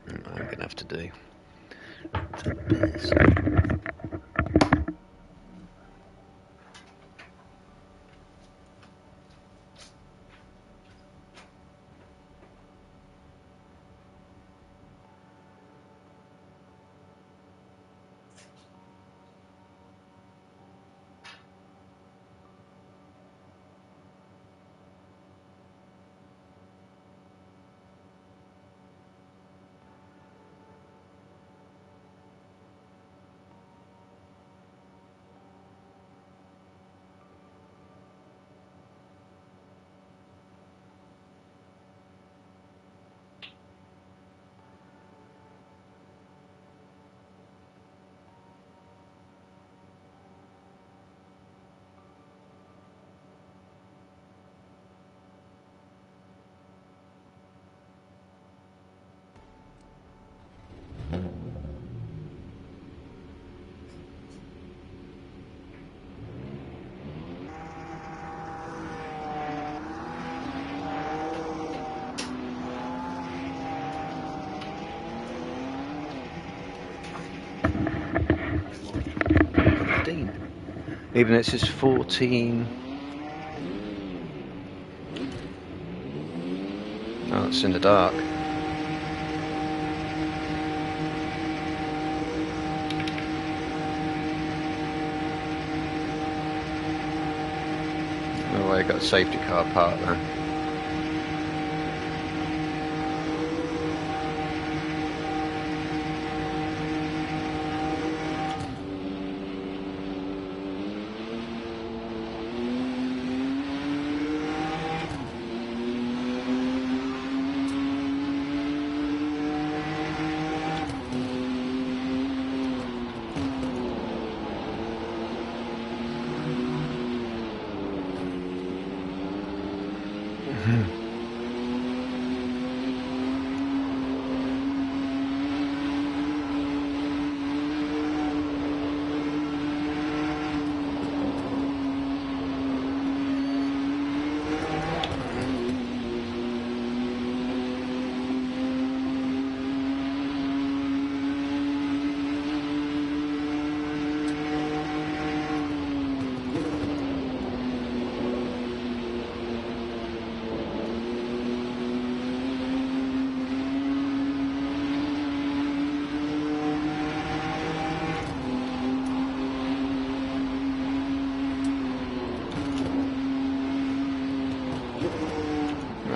I'm going to have to do. Even it says 14. Oh, it's in the dark. Oh, I got a safety car parked there.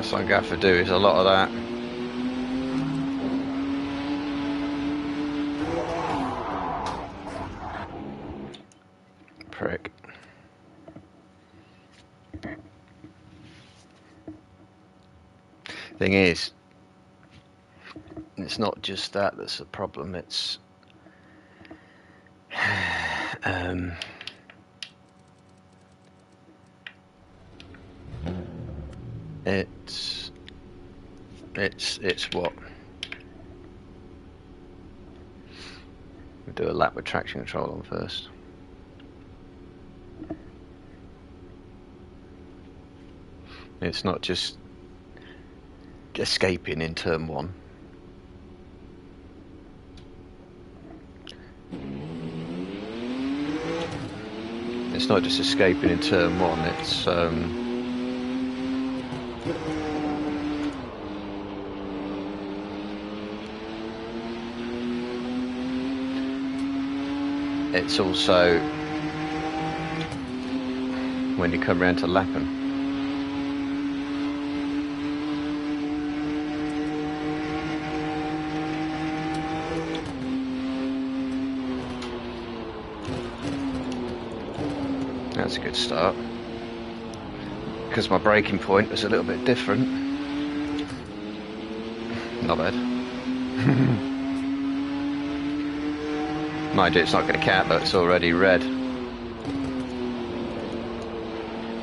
That's what I'm going to have to do, is a lot of that. Prick. Thing is, it's not just that that's a problem, it's it's what we'll do a lap with traction control on first. It's not just escaping in turn one. It's not just escaping in turn one, it's also when you come around to lapping. That's a good start, because my braking point was a little bit different. Not bad. Mind you, it's not going to count though, it's already red.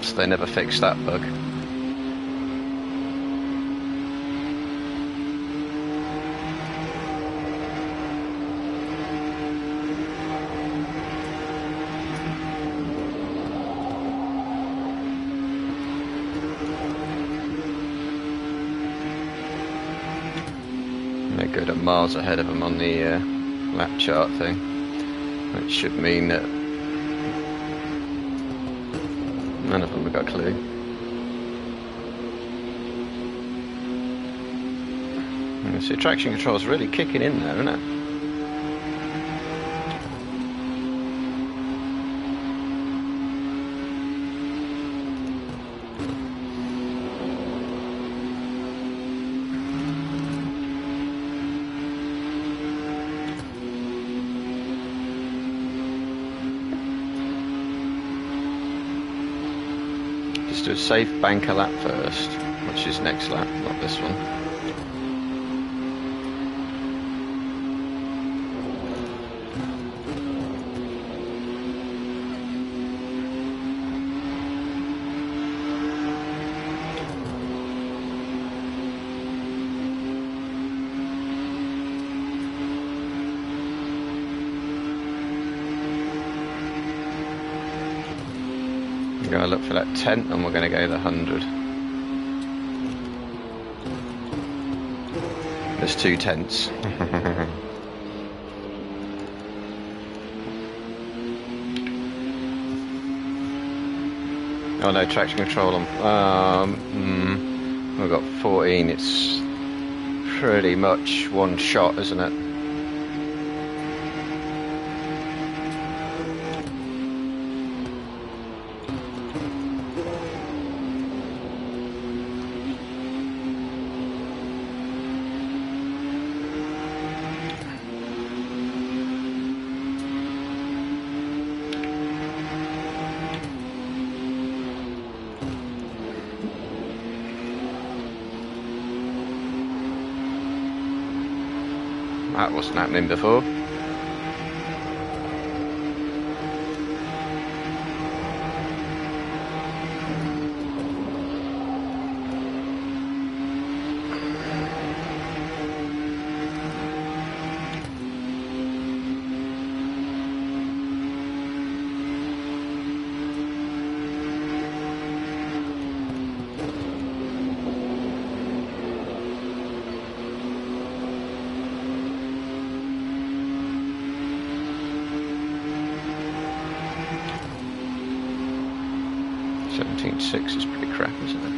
So they never fixed that bug. They're good at miles ahead of them on the lap chart thing, which should mean that none of them have got a clue. And see, traction control is really kicking in there, isn't it? Just do a safe banker lap first, which is next lap, not this one. We're going to look for that 10th and we're going to go the 100. There's 2 tenths. Oh no, traction control on. We've got 14. It's pretty much one shot, isn't it? That wasn't happening before. .6 is pretty crap, isn't it?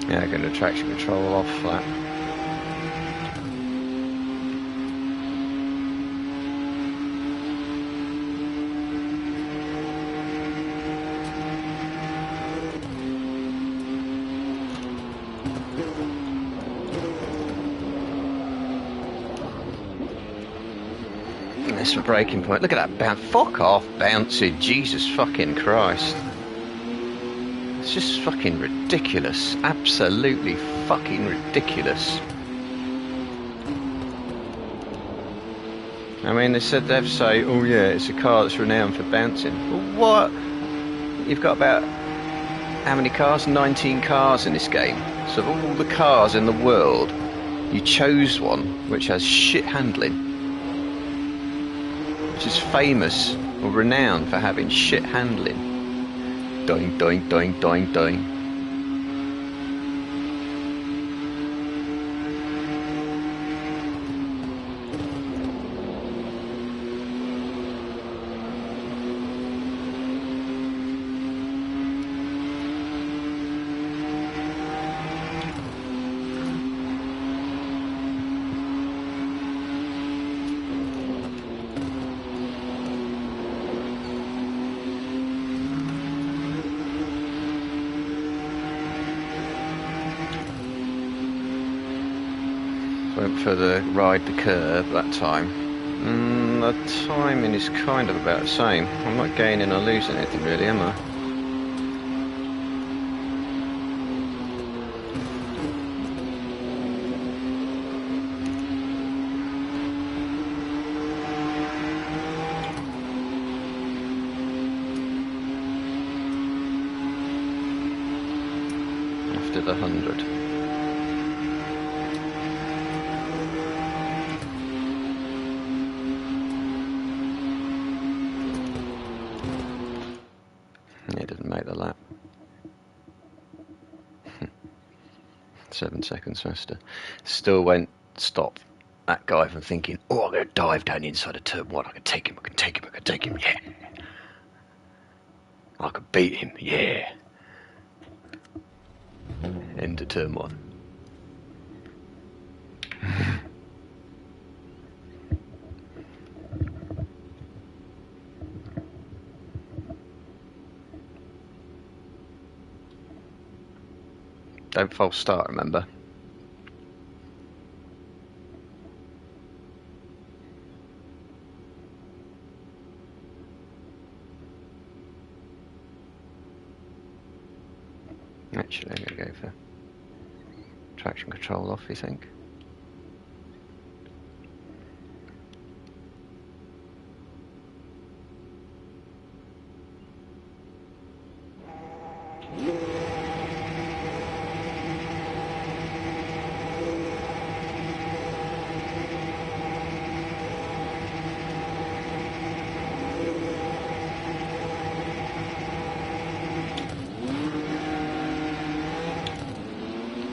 Yeah, going to traction control off flat. That's my braking point. Look at that bounce. Fuck off, bouncing. Jesus fucking Christ. It's just fucking ridiculous. Absolutely fucking ridiculous. I mean, they've say, oh yeah, it's a car that's renowned for bouncing. Well, what? You've got about, how many cars? 19 cars in this game. So of all the cars in the world, you chose one which has shit handling. Which is famous or renowned for having shit handling. Doing, doing, doing, doing, doing. Went for the ride the curb that time. The timing is kind of about the same. I'm not gaining or losing anything really, am I? After the 100. Yeah, didn't make the lap. 7 seconds faster. Still won't stop that guy from thinking, oh, I'm going to dive down inside of turn 1. I can take him, I can take him, I can take him, yeah. I could beat him, yeah. Into turn 1. Don't false start, remember? Actually, I'm going to go for traction control off, you think?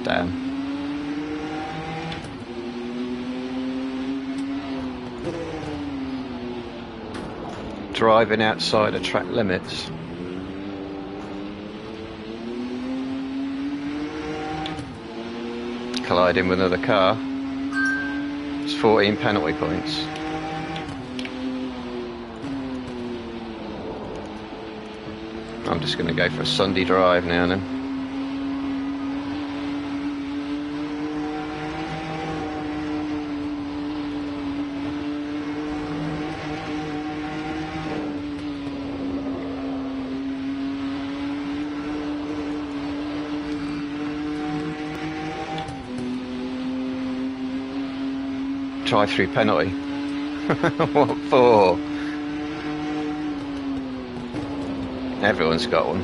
Damn. Driving outside of track limits. Colliding with another car. It's 14 penalty points. I'm just going to go for a Sunday drive now and then. Drive-through penalty. What for? Everyone's got one.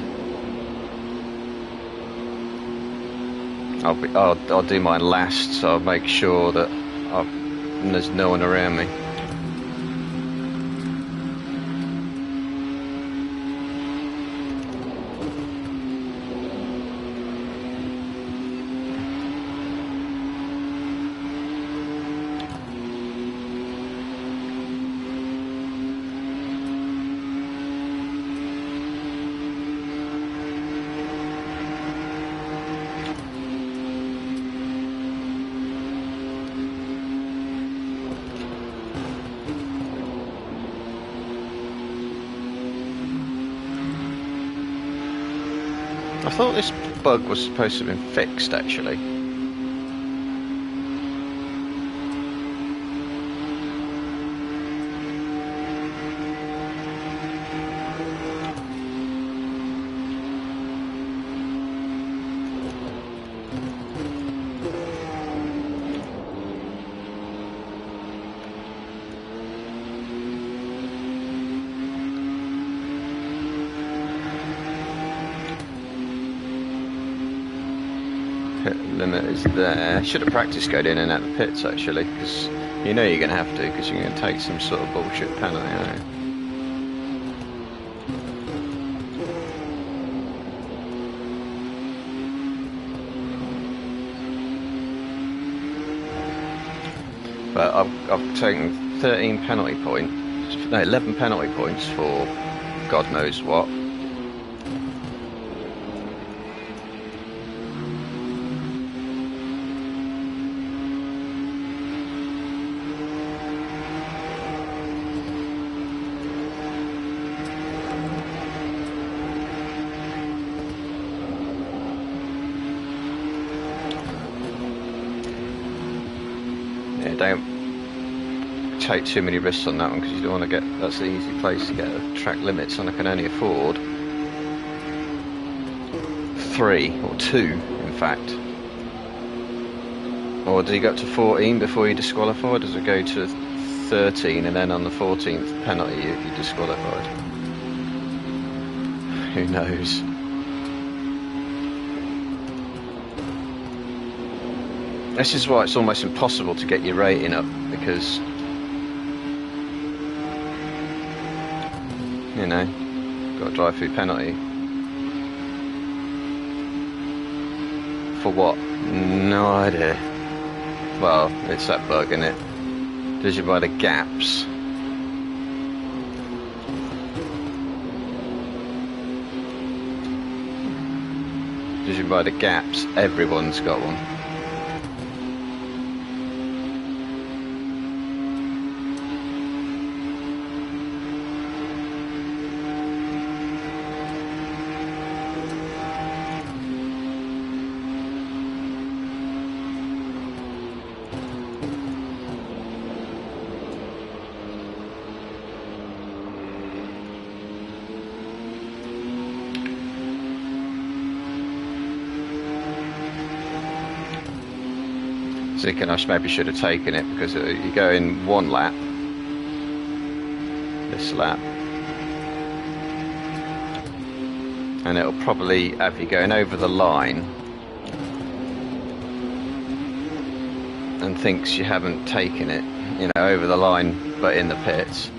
I'll do mine last, so I'll make sure that there's no one around me. thought this bug was supposed to have been fixed, actually. Pit limit is there. Should have practiced going in and out the pits, actually, because you know you're going to have to, because you're going to take some sort of bullshit penalty, aren't you? But I've taken 13 penalty points, no, 11 penalty points for God knows what. Yeah, don't take too many risks on that one, because you don't want to get, that's the easy place to get the track limits, and I can only afford 3 or 2 in fact. Or does he go up to 14 before you disqualify, or does it go to 13 and then on the 14th penalty you're disqualified? Who knows? This is why it's almost impossible to get your rating up, because you know, got to drive through penalty. For what? No idea. Well, it's that bug, isn't it? Does you by the gaps? Does you by the gaps? Everyone's got one. Thinking I maybe should have taken it, because you go in one lap, this lap, and it'll probably have you going over the line and thinks you haven't taken it, you know, over the line but in the pits.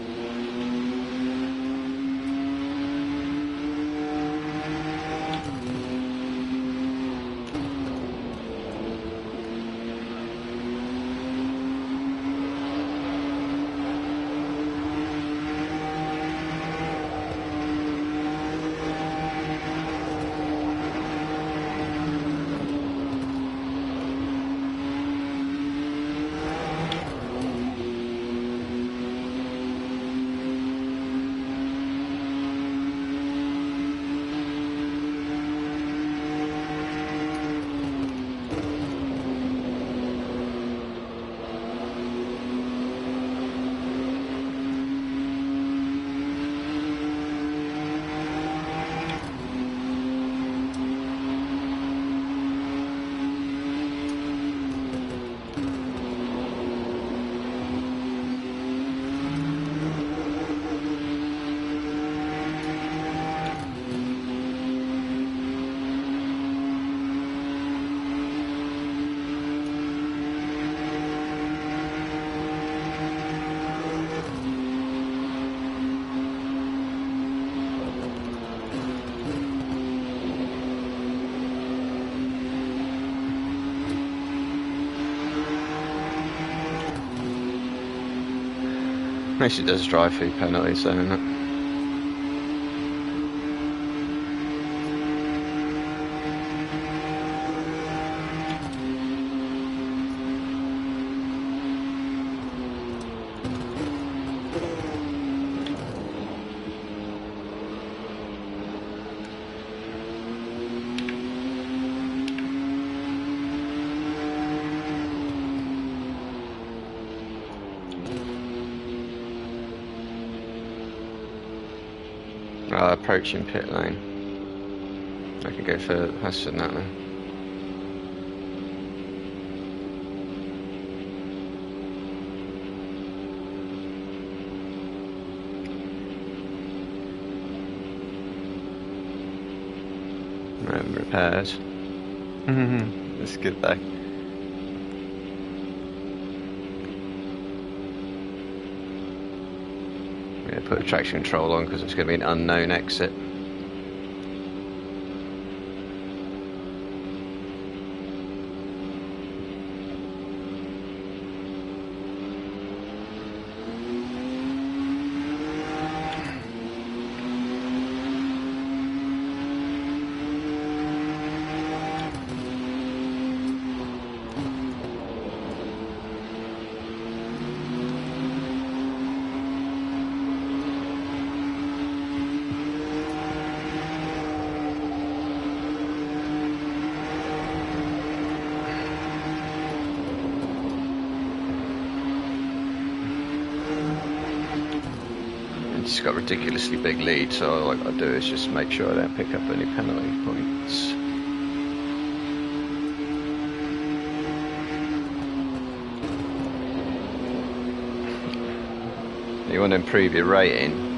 At least it does drive through penalties then, isn't it? Approaching pit lane. I could go further faster than that then. Repairs. That's good though. I'm going to put a traction control on because it's going to be an unknown exit. It's got a ridiculously big lead, so all I do is just make sure I don't pick up any penalty points. You want to improve your rating.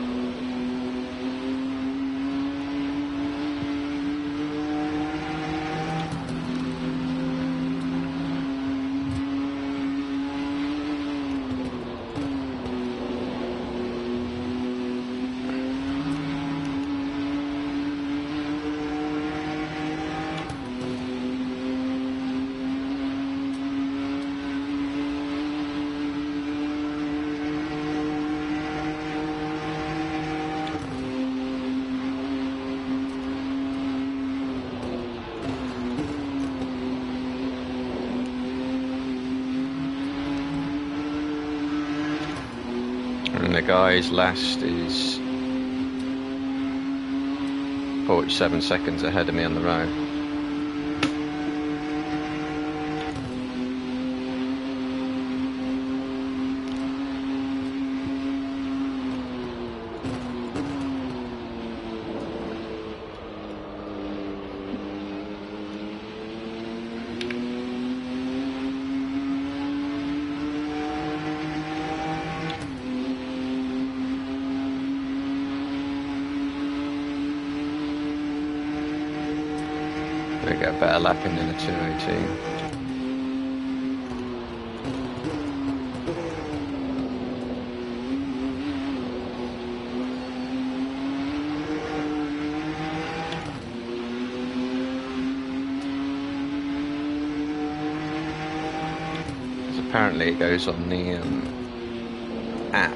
And the guy's last is 47 seconds ahead of me on the road. We get a better lapping than a 218. Apparently it goes on the app.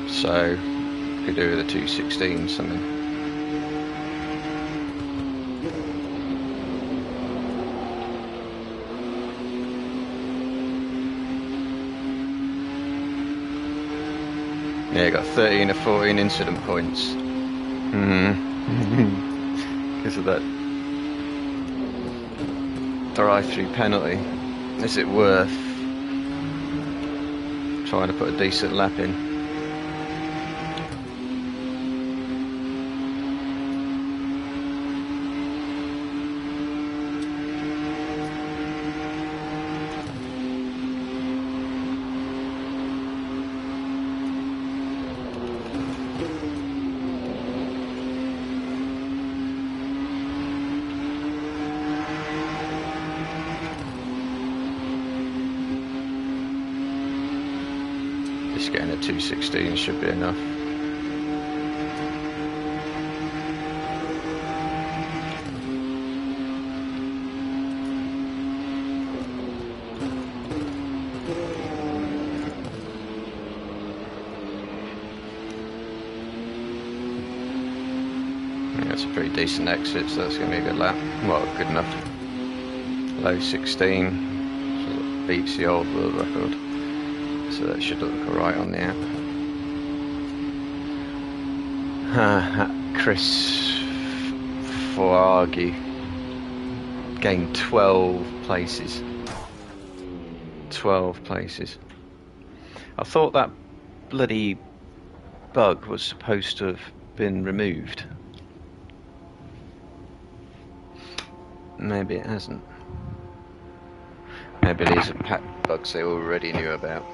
So could do with a 216 something. Yeah, got 13 or 14 incident points. Because of that drive-through penalty. Is it worth trying to put a decent lap in? Just getting a 216 should be enough. Yeah, that's a pretty decent exit, so that's going to be a good lap. Well, good enough. Low 16. beats the old world record. So that should look alright on the app. Chris Foargy gained 12 places. 12 places. I thought that bloody bug was supposed to have been removed. Maybe it hasn't. Maybe these are pack bugs they already knew about.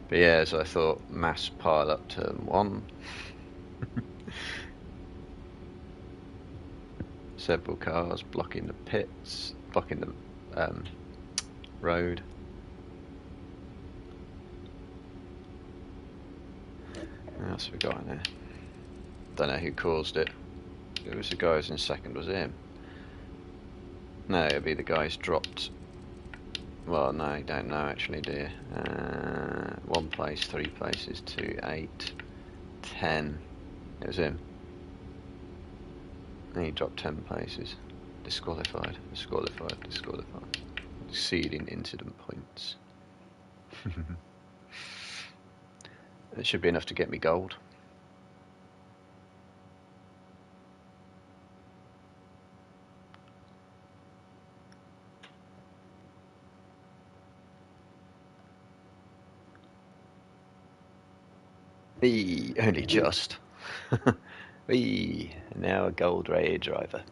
But yeah, as I thought, mass pile up turn 1. Several cars blocking the pits, blocking the road. What else have we got in there? Don't know who caused it. It was the guy who's in second, was it him? No, it'd be the guy who's dropped. Well, no, you don't know actually, do you? 1 place, 3 places, 2, 8, 10. It was him. And he dropped 10 places. Disqualified, disqualified, disqualified. Exceeding incident points. It should be enough to get me gold. Only just. Now a gold rated driver.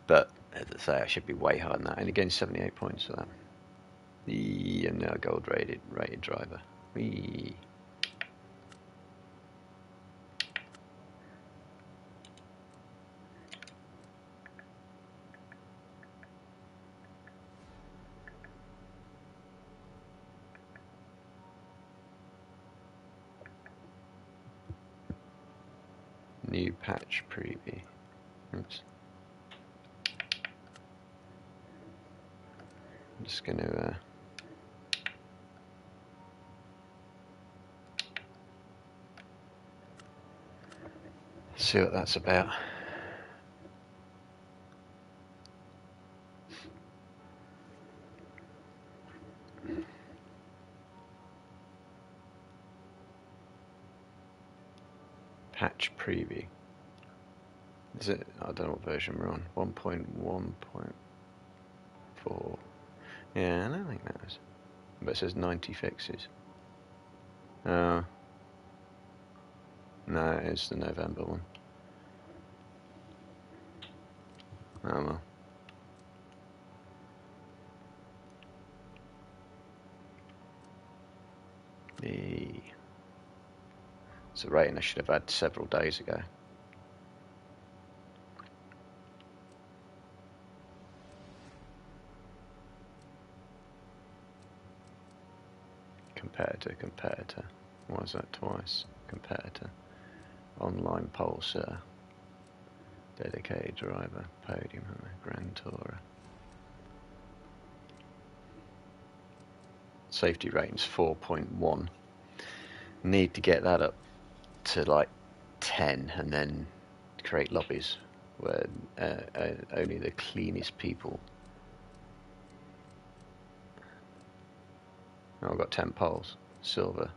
But as I say, I should be way higher than that. Only getting 78 points for that. I'm now a gold rated driver. New patch preview. Oops. I'm just going to see what that's about. Patch preview. Is it? I don't know what version we're on. 1.1.4. Yeah, I don't think that is. But it says 90 fixes. No, it's the November one. Oh well. It's a rating I should have had several days ago. Competitor. Why is that twice? Competitor. Online pulsar. Dedicated driver. Podium. Grand Tourer. Safety rating's 4.1. Need to get that up to like 10 and then create lobbies where only the cleanest people. Oh, I've got 10 poles. Silver.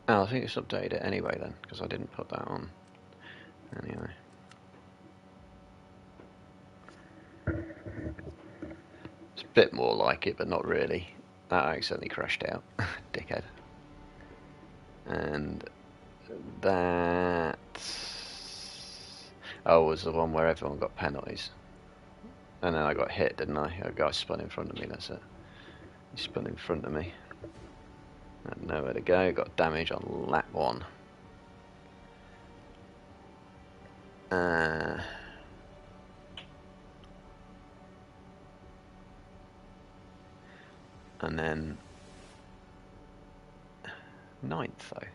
Oh, I think it's updated it anyway then, because I didn't put that on. Anyway. It's a bit more like it, but not really. That accidentally crashed out. Dickhead. And that... Oh, was the one where everyone got penalties. And then I got hit, didn't I? A guy spun in front of me, that's it. He spun in front of me. Had nowhere to go, got damage on lap 1. And then 9th though.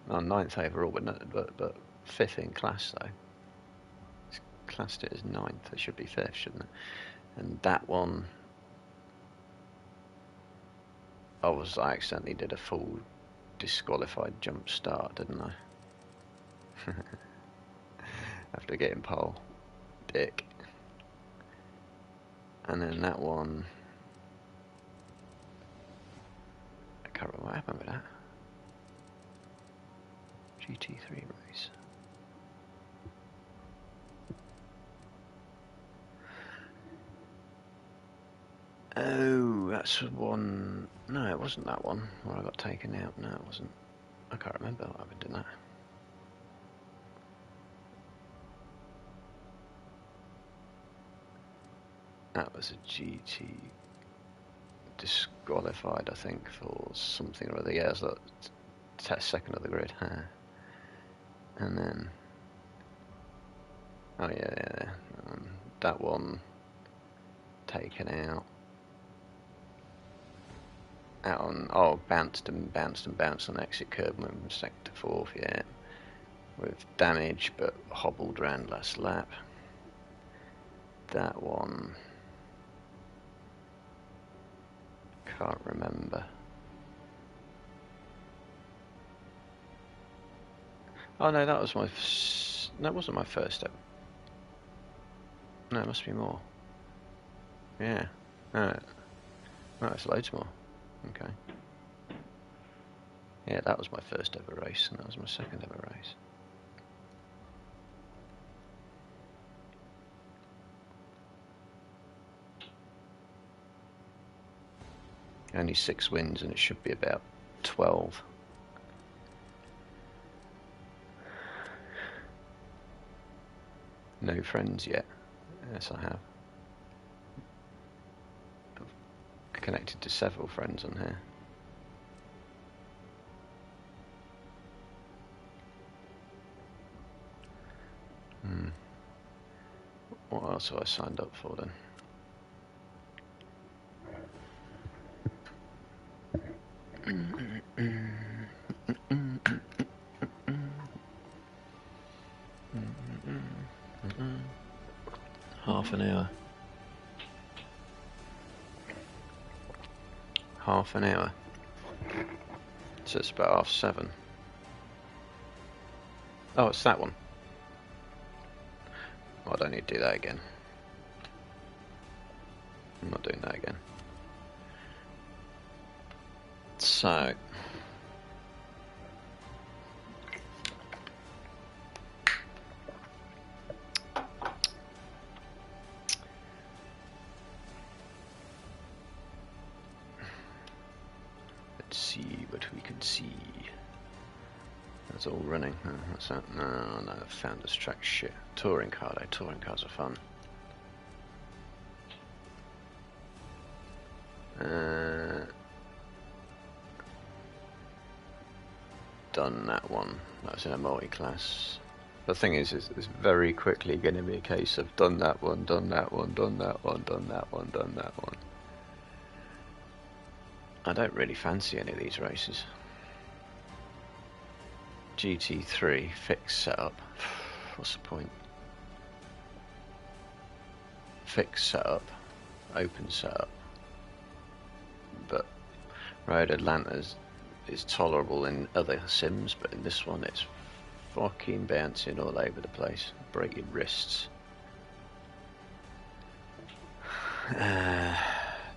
Well, 9th overall, but 5th in class though. classed it as 9th. It should be 5th, shouldn't it? And that one, I accidentally did a full disqualified jump start, didn't I? After getting pole. Dick. And then that one, I can't remember what happened with that. GT3 race. Oh, that's one. No, it wasn't that one where I got taken out. No, it wasn't. I can't remember what happened in that. That was a GT disqualified, I think, for something or other. Yeah, it was like second of the grid. Huh? And then, oh yeah. That one taken out. Out on, bounced and bounced and bounced on the exit curb, went from second to 4th, yeah. With damage, but hobbled round last lap. That one, can't remember. Oh no, that was my. That wasn't my first ever. No, it must be more. Yeah. No, it's loads more. Okay. Yeah, that was my first ever race, and that was my second ever race. Only 6 wins, and it should be about 12. No friends yet. Yes, I have. I've connected to several friends on here. What else have I signed up for then? Half an hour. Half an hour. So it's about 7:30. Oh, it's that one. Well, I don't need to do that again. I'm not doing that again. So, let's see what we can see. That's all running. Oh, what's that? No, Founders Track shit. Touring car though. Touring cars are fun. Done that one. That's in a multi-class. The thing is, it's very quickly going to be a case of done that one, done that one, done that one, done that one, done that one. I don't really fancy any of these races. GT3 fixed setup. What's the point? Fixed setup, open setup. But Road Atlanta is tolerable in other sims, but in this one it's fucking bouncing all over the place, breaking wrists.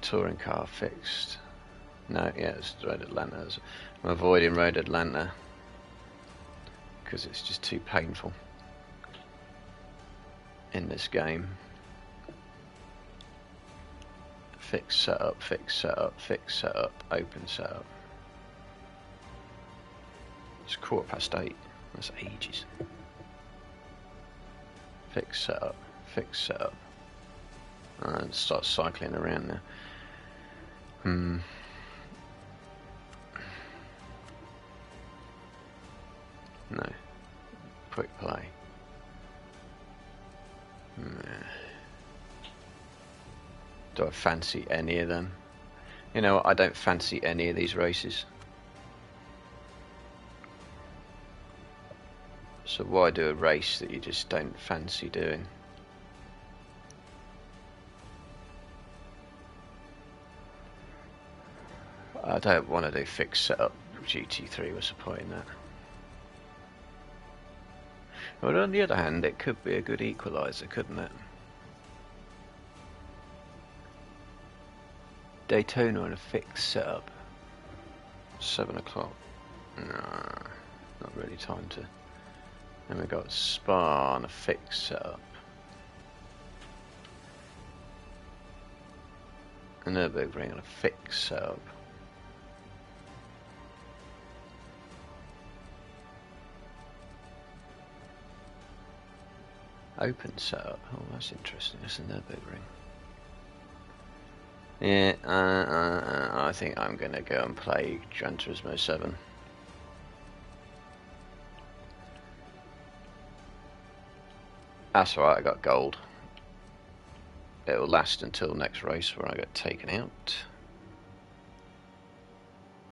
Touring car fixed. No, yeah, it's Road Atlanta. I'm avoiding Road Atlanta because it's just too painful in this game. Fixed setup, fixed setup, fixed setup, open setup. It's 8:15. That's ages. Fixed setup, fixed setup. And start cycling around now. No. Quick play. Do I fancy any of them? You know what, I don't fancy any of these races. So why do a race that you just don't fancy doing? I don't want to do fixed setup. GT3 was the point in that. But on the other hand, it could be a good equaliser, couldn't it? Daytona on a fixed setup. 7 o'clock. No, not really time to. Then we got Spa on a fixed setup. And Nürburgring on a fixed setup. Open setup. Oh, that's interesting. That's a Nürburgring. Yeah, I think I'm going to go and play Gran Turismo 7. That's alright, I got gold. It'll last until next race where I get taken out.